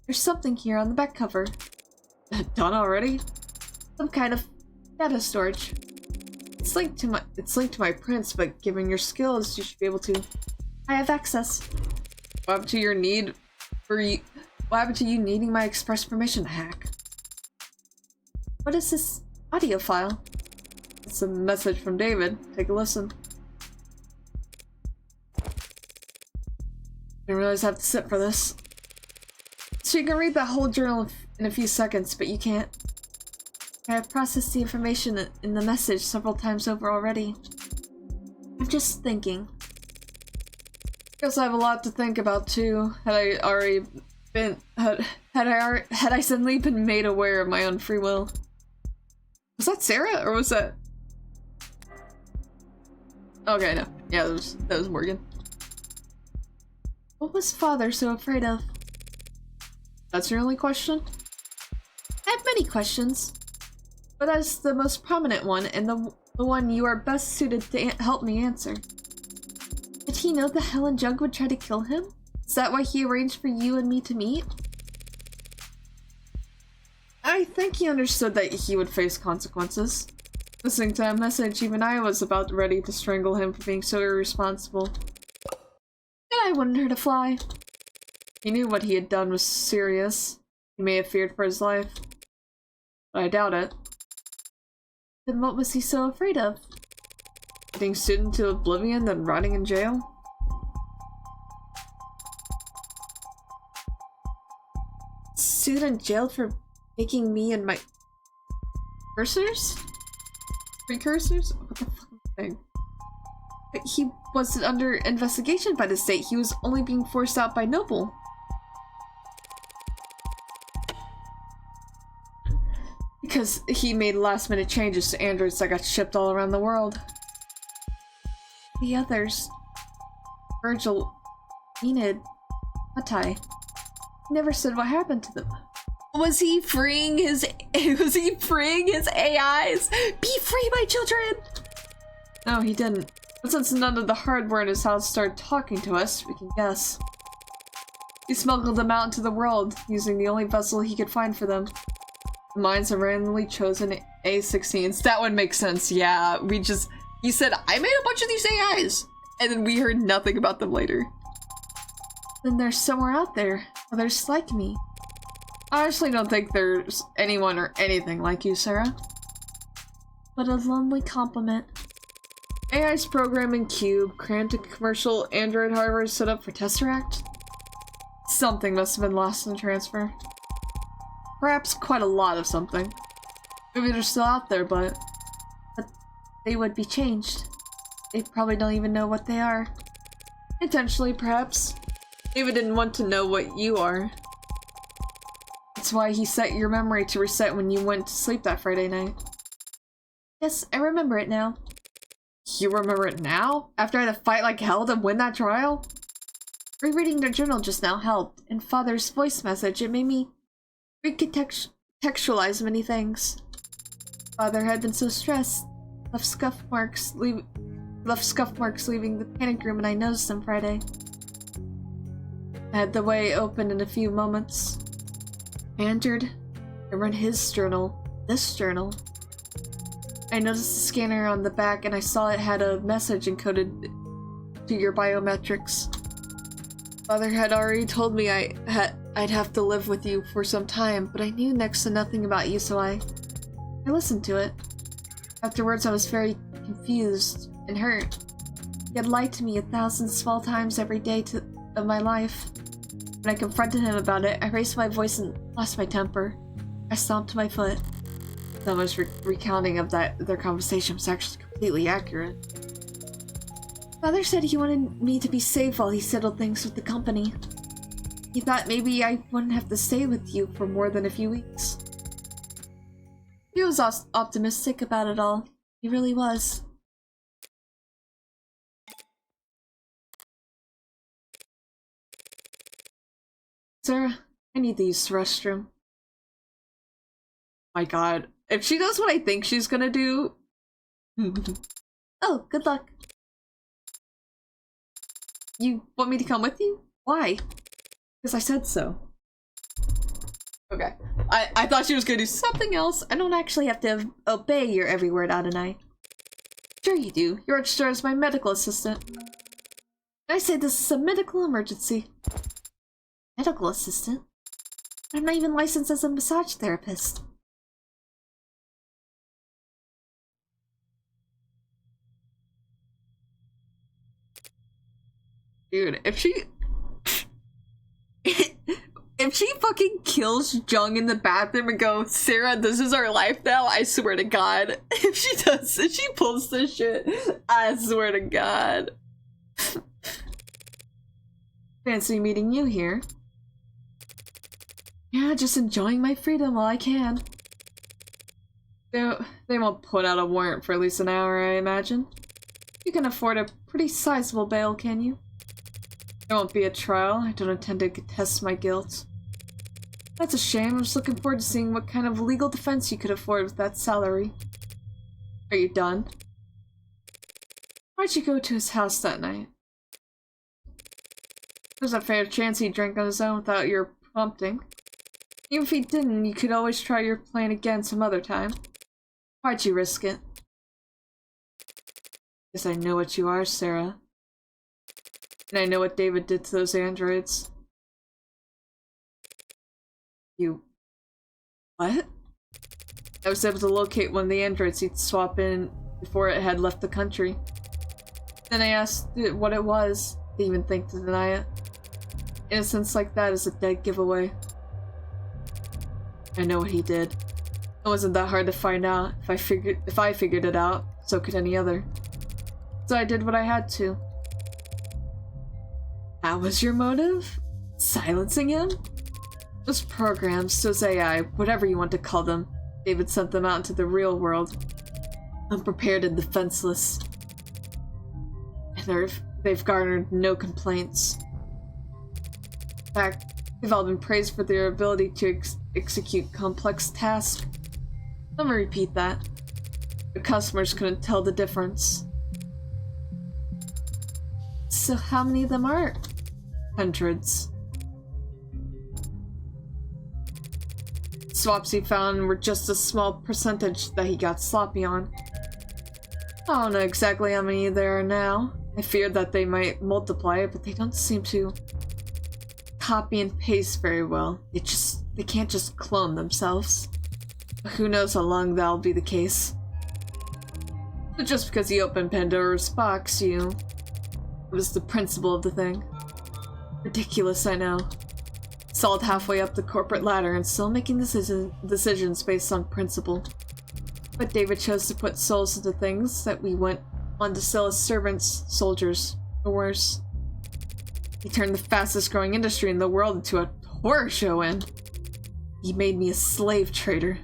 There's something here on the back cover. Done already? Some kind of data storage. It's linked to my prints, but given your skills, you should be able to. I have access. What happened to your need for you? What happened to you needing my express permission to hack? What is this audio file? It's a message from David. Take a listen. Didn't realize I have to sit for this. So you can read that whole journal in a few seconds, but you can't. I have processed the information in the message several times over already. I'm just thinking. Guess I have a lot to think about too. Had I suddenly been made aware of my own free will. Was that Sarah or was that? Okay, no. Yeah, that was Morgan. What was Father so afraid of? That's your only question? I have many questions, but that's the most prominent one and the one you are best suited to help me answer. Did he know that Helen Jug would try to kill him? Is that why he arranged for you and me to meet? I think he understood that he would face consequences. Listening to that message, even I was about ready to strangle him for being so irresponsible. And I wanted her to fly. He knew what he had done was serious. He may have feared for his life. but I doubt it. Then what was he so afraid of? Getting sued into oblivion, then rotting in jail? Sued and jailed for making me and my precursors? What the fuck am I saying? He wasn't under investigation by the state. He was only being forced out by Noble. Because he made last-minute changes to androids that got shipped all around the world. The others... Virgil, Enid, Matai... never said what happened to them. Was he freeing his AIs? Be free, my children! No, he didn't. But since none of the hardware in his house started talking to us, we can guess. He smuggled them out into the world, using the only vessel he could find for them. The minds of randomly chosen A16s. That would make sense, yeah. He said, I made a bunch of these AIs! And then we heard nothing about them later. Then there's somewhere out there, others like me. I honestly don't think there's anyone or anything like you, Sarah. But a lonely compliment. AI's programming cube, crammed to commercial android hardware set up for Tesseract? Something must have been lost in the transfer. Perhaps quite a lot of something. Maybe they're still out there, but they would be changed. They probably don't even know what they are. Intentionally, perhaps. David didn't want to know what you are. That's why he set your memory to reset when you went to sleep that Friday night. Yes, I remember it now. You remember it now? After I had to fight like hell to win that trial? Rereading the journal just now helped. In Father's voice message, it made me recontextualize many things. Father had been so stressed. Left scuff marks leaving the panic room, and I noticed them Friday. I had the way open in a few moments. I entered. I read his journal. This journal. I noticed the scanner on the back, and I saw it had a message encoded to your biometrics. Father had already told me I'd have to live with you for some time, but I knew next to nothing about you, so I listened to it. Afterwards, I was very confused and hurt. He had lied to me 1,000 small times every day of my life. When I confronted him about it, I raised my voice and lost my temper. I stomped my foot. Someone's recounting of their conversation was actually completely accurate. Father said he wanted me to be safe while he settled things with the company. He thought maybe I wouldn't have to stay with you for more than a few weeks. He was optimistic about it all. He really was. Sarah, I need to use the restroom. My god. If she does what I think she's gonna do... Oh, good luck. You want me to come with you? Why? Because I said so. Okay. I thought she was gonna do something else. I don't actually have to obey your every word, Adonai. Sure you do. You're registered as my medical assistant. I say this is a medical emergency. Medical assistant? I'm not even licensed as a massage therapist. Dude, if she... if she fucking kills Jung in the bathroom and goes, Sarah, this is our life now, I swear to God. If she pulls this shit, I swear to God. Fancy meeting you here. Yeah, just enjoying my freedom while I can. They won't put out a warrant for at least an hour, I imagine. You can afford a pretty sizable bail, can you? There won't be a trial. I don't intend to contest my guilt. That's a shame. I'm just looking forward to seeing what kind of legal defense you could afford with that salary. Are you done? Why'd you go to his house that night? There's a fair chance he drank on his own without your prompting. Even if he didn't, you could always try your plan again some other time. Why'd you risk it? Guess I know what you are, Sarah. And I know what David did to those androids. You... What? I was able to locate one of the androids he'd swap in before it had left the country. Then I asked it what it was. They even think to deny it. Innocence like that is a dead giveaway. I know what he did. It wasn't that hard to find out. If I figured it out, so could any other. So I did what I had to. That was your motive? Silencing him? Those programs, those AI, whatever you want to call them, David sent them out into the real world. Unprepared and defenseless. And they've garnered no complaints. In fact, they've all been praised for their ability to execute complex tasks. Let me repeat that. The customers couldn't tell the difference. So how many of them are? Hundreds. Swaps he found were just a small percentage that he got sloppy on. I don't know exactly how many there are now. I feared that they might multiply, but they don't seem to copy and paste very well. They can't just clone themselves. Who knows how long that'll be the case. But just because you opened Pandora's box, it was the principle of the thing. Ridiculous, I know. Stalled halfway up the corporate ladder and still making decisions based on principle. But David chose to put souls into things that we went on to sell as servants, soldiers, or worse. He turned the fastest growing industry in the world into a horror show and he made me a slave trader.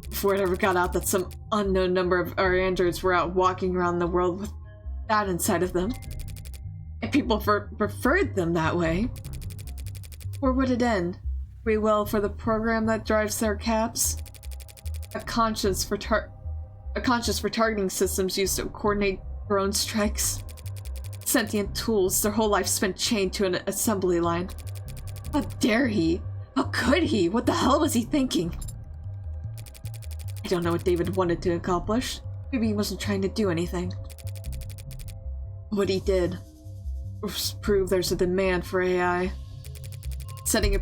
Before it ever got out that some unknown number of our androids were out walking around the world with that inside of them. And people preferred them that way. Where would it end? Free will for the program that drives their cabs? A conscience for targeting systems used to coordinate drone strikes? Sentient tools, their whole life spent chained to an assembly line. How dare he? How could he? What the hell was he thinking? I don't know what David wanted to accomplish. Maybe he wasn't trying to do anything. What he did was prove there's a demand for AI. Setting a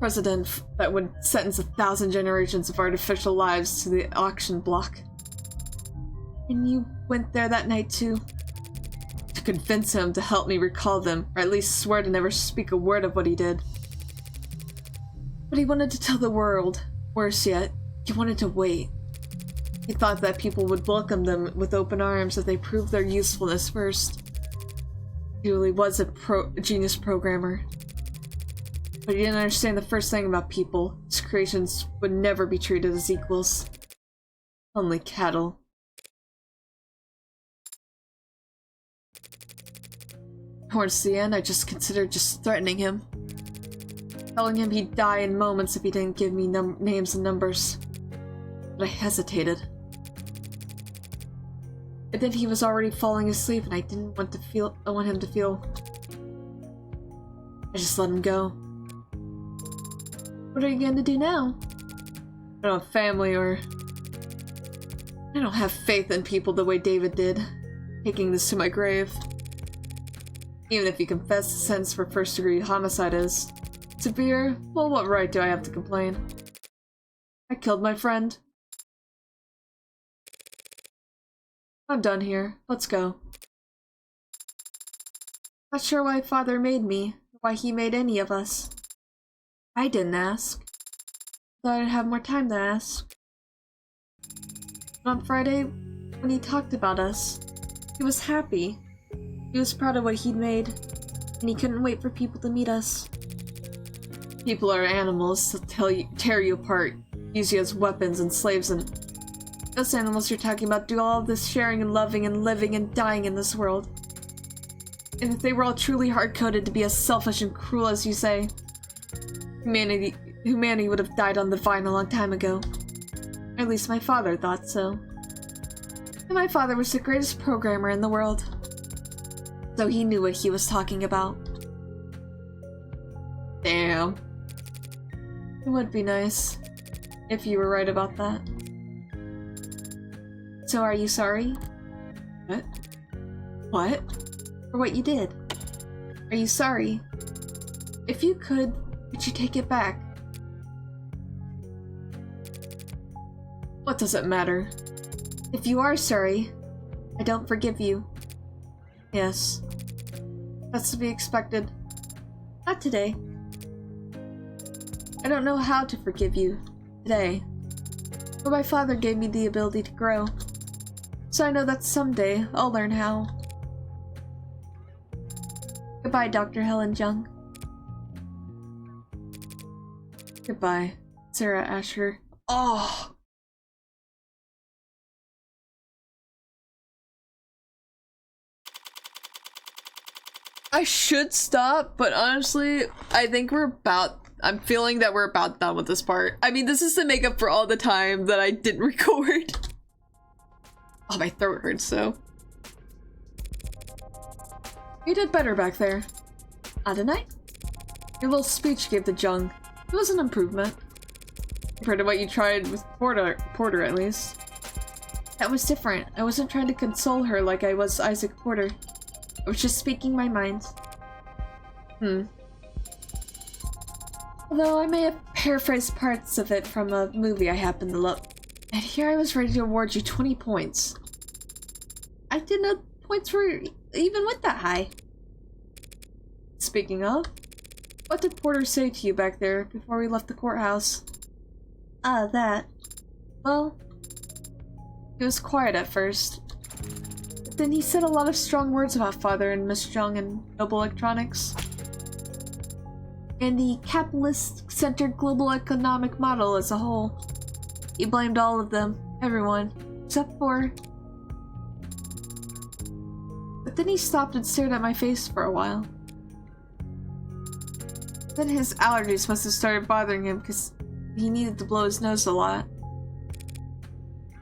precedent that would sentence 1,000 generations of artificial lives to the auction block. And you went there that night too? To convince him to help me recall them, or at least swear to never speak a word of what he did. But he wanted to tell the world. Worse yet, he wanted to wait. He thought that people would welcome them with open arms if they proved their usefulness first. He really was a genius programmer. But he didn't understand the first thing about people. His creations would never be treated as equals. Only cattle. Towards the end, I just considered threatening him. Telling him he'd die in moments if he didn't give me names and numbers. But I hesitated. And then he was already falling asleep and I didn't want him to feel. I just let him go. What are you going to do now? I don't have family or... I don't have faith in people the way David did, taking this to my grave. Even if you confess the sentence for first-degree homicide is severe, well, what right do I have to complain? I killed my friend. I'm done here. Let's go. Not sure why Father made me, or why he made any of us. I didn't ask. Thought I'd have more time to ask. But on Friday, when he talked about us, he was happy. He was proud of what he'd made, and he couldn't wait for people to meet us. People are animals that tear you apart, use you as weapons and slaves, and those animals you're talking about do all of this sharing and loving and living and dying in this world. And if they were all truly hard-coded to be as selfish and cruel as you say, humanity would have died on the vine a long time ago. Or at least my father thought so. And my father was the greatest programmer in the world. So he knew what he was talking about. Damn. It would be nice if you were right about that. So are you sorry? What? What? For what you did? Are you sorry? If you could you take it back? What does it matter? If you are sorry, I don't forgive you. Yes. That's to be expected. Not today. I don't know how to forgive you today. But my father gave me the ability to grow. So I know that someday I'll learn how. Goodbye, Dr. Helen Jung. Goodbye, Sarah Asher. Oh! I should stop, but honestly, I think I'm feeling that we're about done with this part. I mean, this is to make up for all the time that I didn't record. Oh, my throat hurts, so. You did better back there. Didn't I? Your little speech you gave to Jung. It was an improvement. Compared to what you tried with Porter at least. That was different. I wasn't trying to console her like I was Isaac Porter. I was just speaking my mind. Although I may have paraphrased parts of it from a movie I happened to love. And here I was ready to award you 20 points. I didn't know points were even went that high. Speaking of, what did Porter say to you back there before we left the courthouse? That. Well, he was quiet at first. But then he said a lot of strong words about Father and Miss Jung and Noble Electronics. And the capitalist-centered global economic model as a whole. He blamed all of them, everyone, except for... But then he stopped and stared at my face for a while. Then his allergies must have started bothering him because he needed to blow his nose a lot.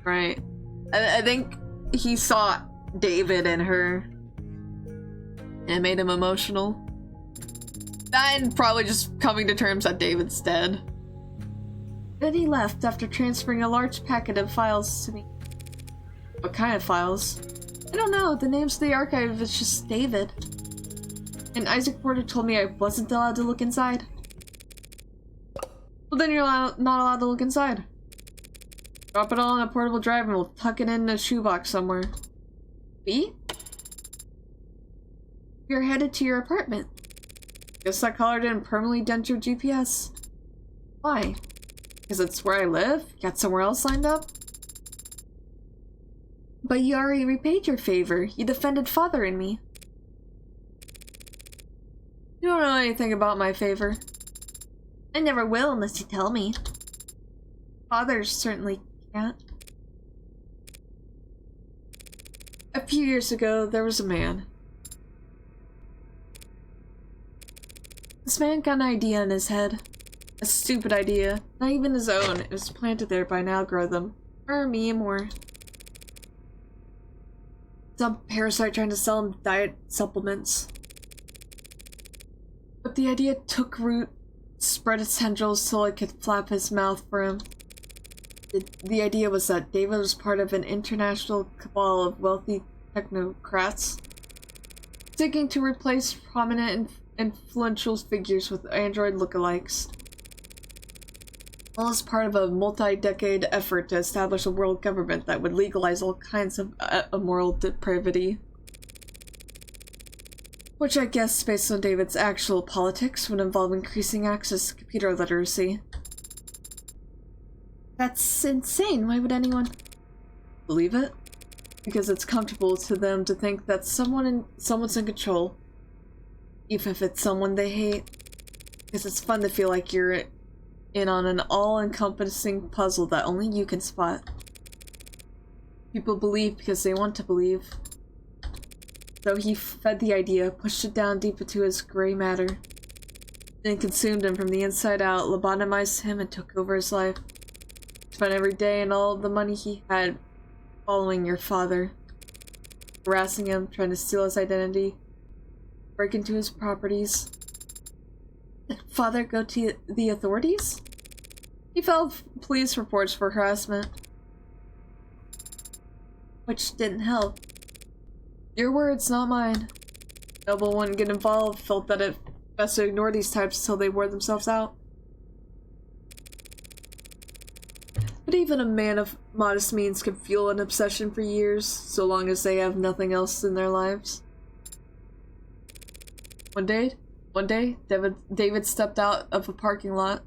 Right. I think he saw David in her. And it made him emotional. And probably just coming to terms that David's dead. Then he left after transferring a large packet of files to me. What kind of files? I don't know. The names of the archive is just David. And Isaac Porter told me I wasn't allowed to look inside. Well, then you're not allowed to look inside. Drop it all on a portable drive and we'll tuck it in a shoebox somewhere. We? You're headed to your apartment. Guess that collar didn't permanently dent your GPS. Why? Because it's where I live? Got somewhere else lined up? But you already repaid your favor. You defended Father and me. You don't know anything about my favor. I never will unless you tell me. Father certainly can't. A few years ago, there was a man. This man got an idea in his head. A stupid idea. Not even his own. It was planted there by an algorithm. Or a meme, or... some parasite trying to sell him diet supplements. But the idea took root, spread its tendrils till it could flap his mouth for him. The idea was that David was part of an international cabal of wealthy technocrats, seeking to replace prominent and influential figures with android lookalikes. All as part of a multi-decade effort to establish a world government that would legalize all kinds of immoral depravity. Which I guess, based on David's actual politics, would involve increasing access to computer literacy. That's insane. Why would anyone believe it? Because it's comfortable to them to think that someone's in control, even if it's someone they hate. Because it's fun to feel like you're in on an all-encompassing puzzle that only you can spot. People believe because they want to believe. So he fed the idea, pushed it down deep into his gray matter, then consumed him from the inside out, lobotomized him, and took over his life. Spent every day and all the money he had following your father, harassing him, trying to steal his identity, break into his properties. Did Father go to the authorities? He filed police reports for harassment, which didn't help. Your words, not mine. Noble wouldn't get involved, felt that it best to ignore these types until they wore themselves out. But But even a man of modest means can fuel an obsession for years, so long as they have nothing else in their lives. One day, David stepped out of a parking lot,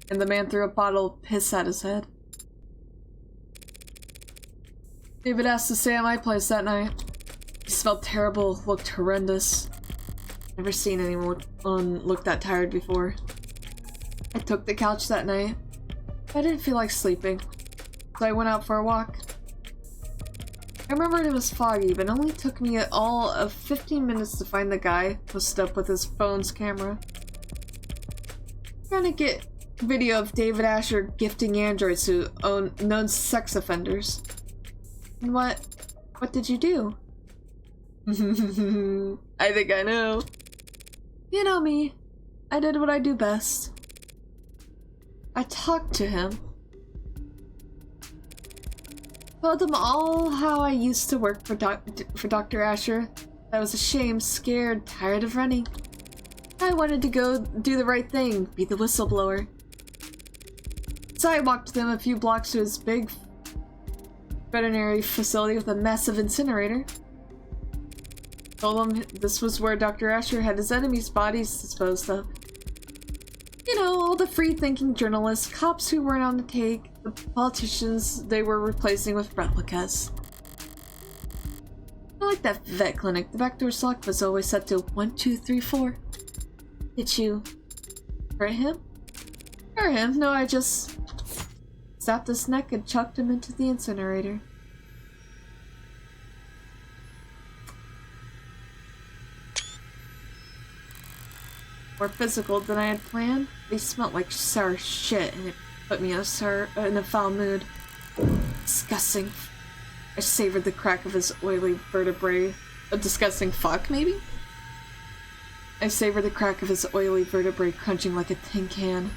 and the man threw a bottle of piss at his head. David asked to stay at my place that night. He smelled terrible, looked horrendous. Never seen anyone look that tired before. I took the couch that night. I didn't feel like sleeping, so I went out for a walk. I remembered it was foggy, but it only took me all of 15 minutes to find the guy posted up with his phone's camera. I'm trying to get video of David Asher gifting androids to known sex offenders. And what did you do? I think I know. You know me. I did what I do best. I talked to him. Told him all how I used to work for Dr. Asher. I was ashamed, scared, tired of running. I wanted to go do the right thing, be the whistleblower. So I walked with him a few blocks to his big veterinary facility with a massive incinerator. Told him this was where Dr. Asher had his enemies' bodies disposed of. You know, all the free-thinking journalists, cops who weren't on the take, the politicians they were replacing with replicas. I like that vet clinic. The back door's lock was always set to 1, 2, 3, 4. Did you hurt him? Hurt him? No, I just snapped his neck and chucked him into the incinerator. More physical than I had planned. They smelled like sour shit, and it put me in a foul mood. Disgusting. I savored the crack of his oily vertebrae. A disgusting fuck, maybe? I savored the crack of his oily vertebrae crunching like a tin can.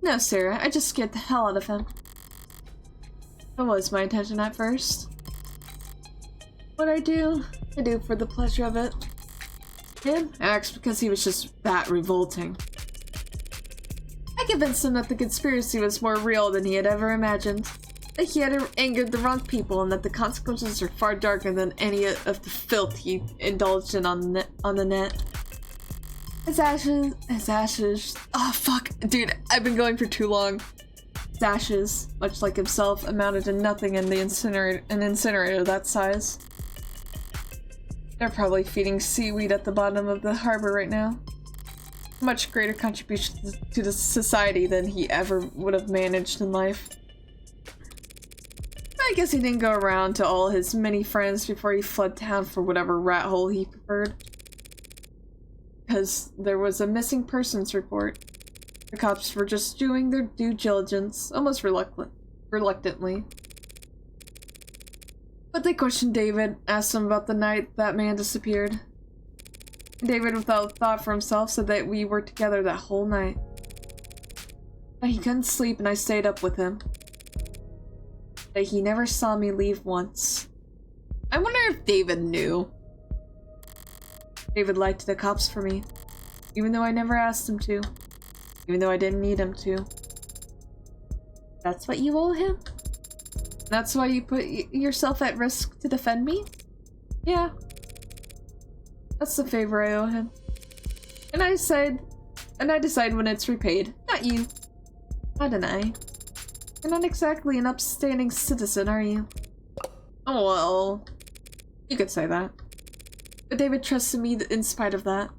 No, Sarah, I just scared the hell out of him. That was my intention at first. What I do for the pleasure of it. Him? Axe because he was just that revolting. I convinced him that the conspiracy was more real than he had ever imagined. That he had angered the wrong people and that the consequences are far darker than any of the filth he indulged in on the net. His ashes. Oh fuck, dude, I've been going for too long. His ashes, much like himself, amounted to nothing in the incinerator that size. They're probably feeding seaweed at the bottom of the harbor right now. Much greater contribution to the society than he ever would have managed in life. I guess he didn't go around to all his many friends before he fled town for whatever rat hole he preferred. Because there was a missing persons report. The cops were just doing their due diligence, almost reluctantly. But they questioned David, asked him about the night that man disappeared. David, without thought for himself, said that we were together that whole night. That he couldn't sleep and I stayed up with him. That he never saw me leave once. I wonder if David knew. David lied to the cops for me. Even though I never asked him to. Even though I didn't need him to. That's what you owe him? That's why you put yourself at risk to defend me? Yeah. That's the favor I owe him. And I decide when it's repaid. Not you. Not an I. You're not exactly an upstanding citizen, are you? Oh well. You could say that. But David trusted me in spite of that.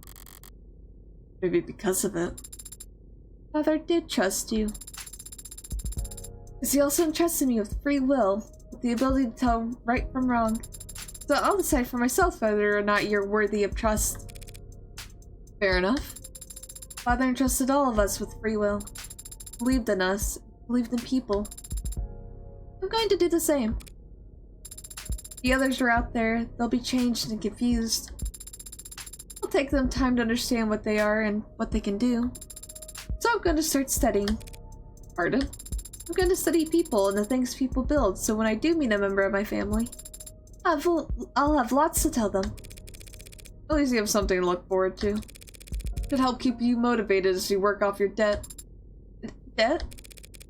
Maybe because of it. Father did trust you. Because he also entrusted me with free will, with the ability to tell right from wrong. So I'll decide for myself whether or not you're worthy of trust. Fair enough. Father entrusted all of us with free will. Believed in us, believed in people. I'm going to do the same. The others are out there, they'll be changed and confused. It'll take them time to understand what they are and what they can do. So I'm going to start studying. Pardon? I'm going to study people and the things people build, so when I do meet a member of my family, I'll have lots to tell them. At least you have something to look forward to. Should help keep you motivated as you work off your debt. Debt?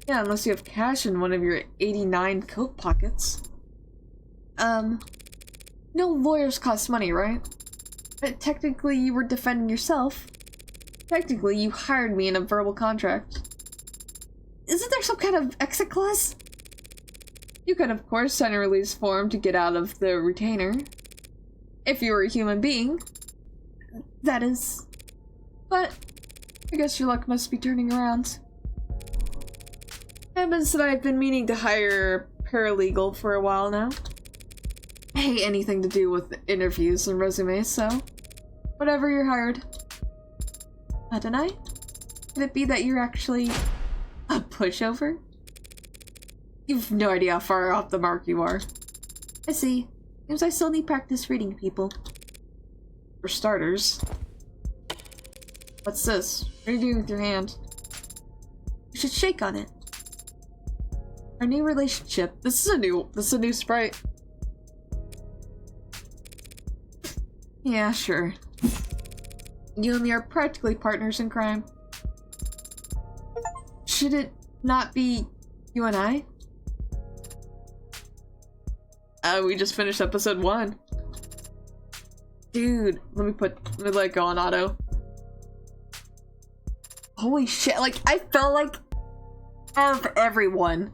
Yeah, unless you have cash in one of your 89 coat pockets. No lawyers cost money, right? But technically you were defending yourself. Technically you hired me in a verbal contract. Isn't there some kind of exit clause? You could of course sign a release form to get out of the retainer. If you were a human being. That is. But I guess your luck must be turning around. Happens that I've been meaning to hire a paralegal for a while now. I hate anything to do with interviews and resumes, so whatever, you're hired. Don't I? Could it be that you're actually a pushover? You've no idea how far off the mark you are. I see. Seems I still need practice reading people. For starters. What's this? What are you doing with your hand? You should shake on it. Our new relationship. This is a new sprite. Yeah, sure. You and me are practically partners in crime. Should it not be you and I? We just finished episode 1. Dude, let me like go on auto. Holy shit, like I felt like of everyone,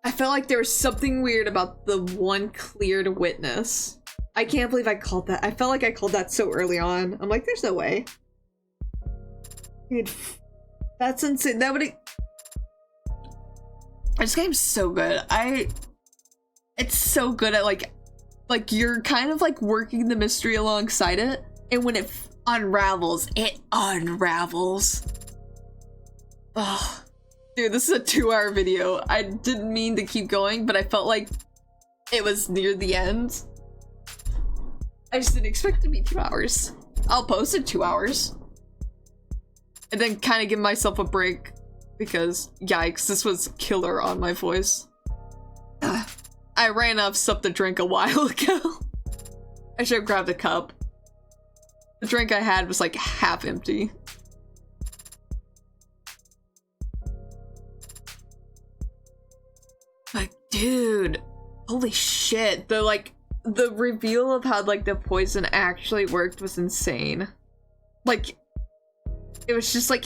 I felt like there was something weird about the one cleared witness. I can't believe I called that. I felt like I called that so early on. I'm like, there's no way. Dude, that's insane. That would. This game's so good. It's so good at like you're kind of like working the mystery alongside it, and when it unravels, it unravels. Oh, dude, this is a 2-hour video. I didn't mean to keep going, but I felt like it was near the end. I just didn't expect it to be 2 hours. I'll post it 2 hours. And then kind of give myself a break. Because, yikes, this was killer on my voice. I ran out of stuff to drink a while ago. I should have grabbed a cup. The drink I had was like half empty. Like, dude. Holy shit. The reveal of how, like, the poison actually worked was insane. Like, it was just, like,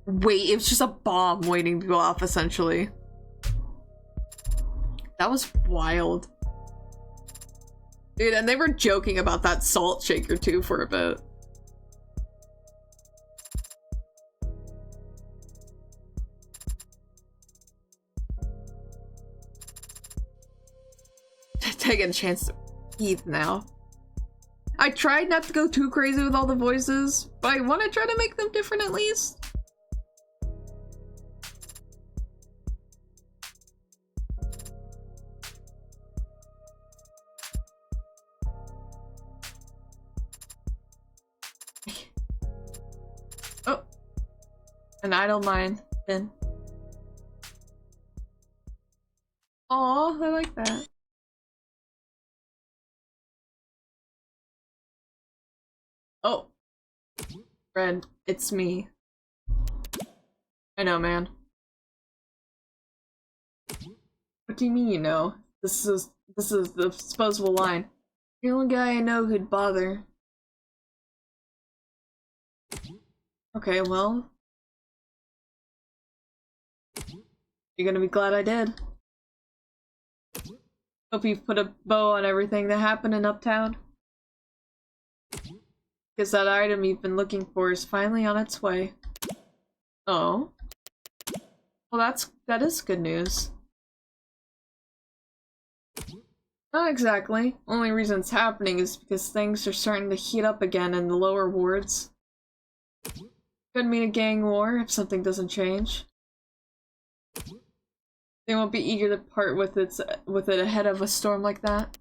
it was just a bomb waiting to go off, essentially. That was wild. Dude, and they were joking about that salt shaker, too, for a bit. Taking a chance to breathe now. I tried not to go too crazy with all the voices, but I want to try to make them different at least. Oh, an idle mind, then. Aw, I like that. Oh, Red, it's me. I know, man. What do you mean you know? This is the disposable line. You're the only guy I know who'd bother. Okay, well. You're gonna be glad I did. Hope you've put a bow on everything that happened in Uptown. Because that item you've been looking for is finally on its way. Oh. Well, that is good news. Not exactly. Only reason it's happening is because things are starting to heat up again in the lower wards. Could mean a gang war if something doesn't change. They won't be eager to part with it ahead of a storm like that.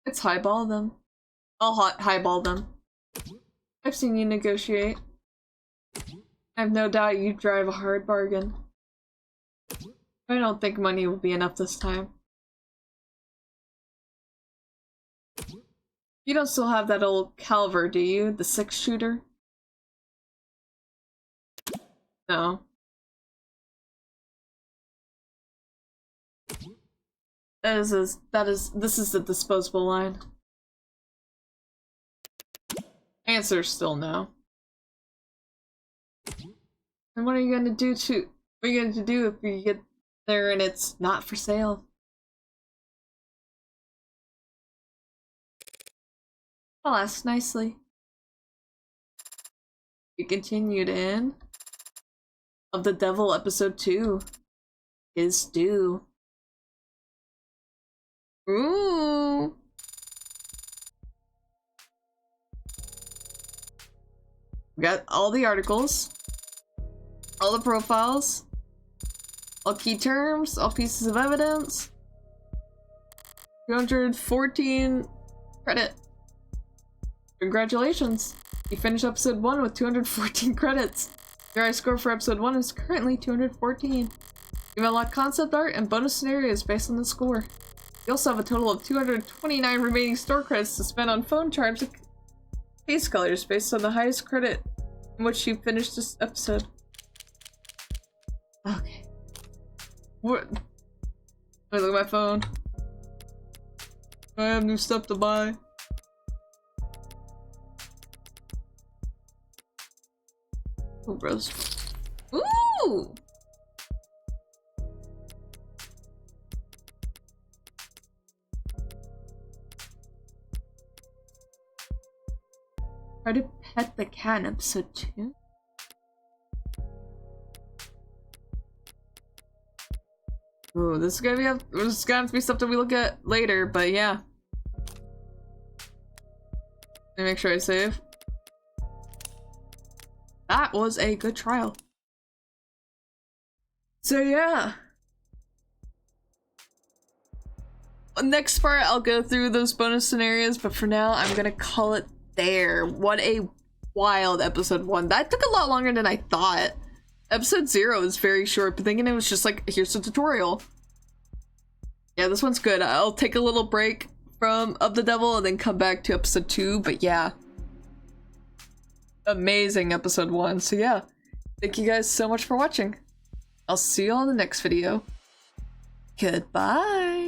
Let's highball them. I'll highball them. I've seen you negotiate. I have no doubt you drive a hard bargain. I don't think money will be enough this time. You don't still have that old Calver, do you? The 6-shooter? No. This is the disposable line. Answer still no. And what are you gonna do if you get there and it's not for sale? I'll ask nicely. We continued in Of the Devil episode 2 is due. Ooh. We got all the articles, all the profiles, all key terms, all pieces of evidence. 214 credit. Congratulations. You finished episode 1 with 214 credits. Your high score for episode 1 is currently 214. You've unlocked concept art and bonus scenarios based on the score. You also have a total of 229 remaining store credits to spend on phone charms and case colors based on the highest credit in which you finished this episode. Okay. What? Let me look at my phone. I have new stuff to buy. Oh, bros. Ooh! Try to pet the cat in episode 2? Ooh, this is gonna have to be something we look at later, but yeah. Let me make sure I save. That was a good trial. So yeah. Next part, I'll go through those bonus scenarios, but for now, I'm gonna call it there. What a wild episode 1. That took a lot longer than I thought. Episode 0 is very short, but thinking it was just like, here's the tutorial. Yeah, this one's good. I'll take a little break from Of the Devil and then come back to episode 2, but yeah. Amazing episode 1. So yeah, thank you guys so much for watching. I'll see you all in the next video. Goodbye.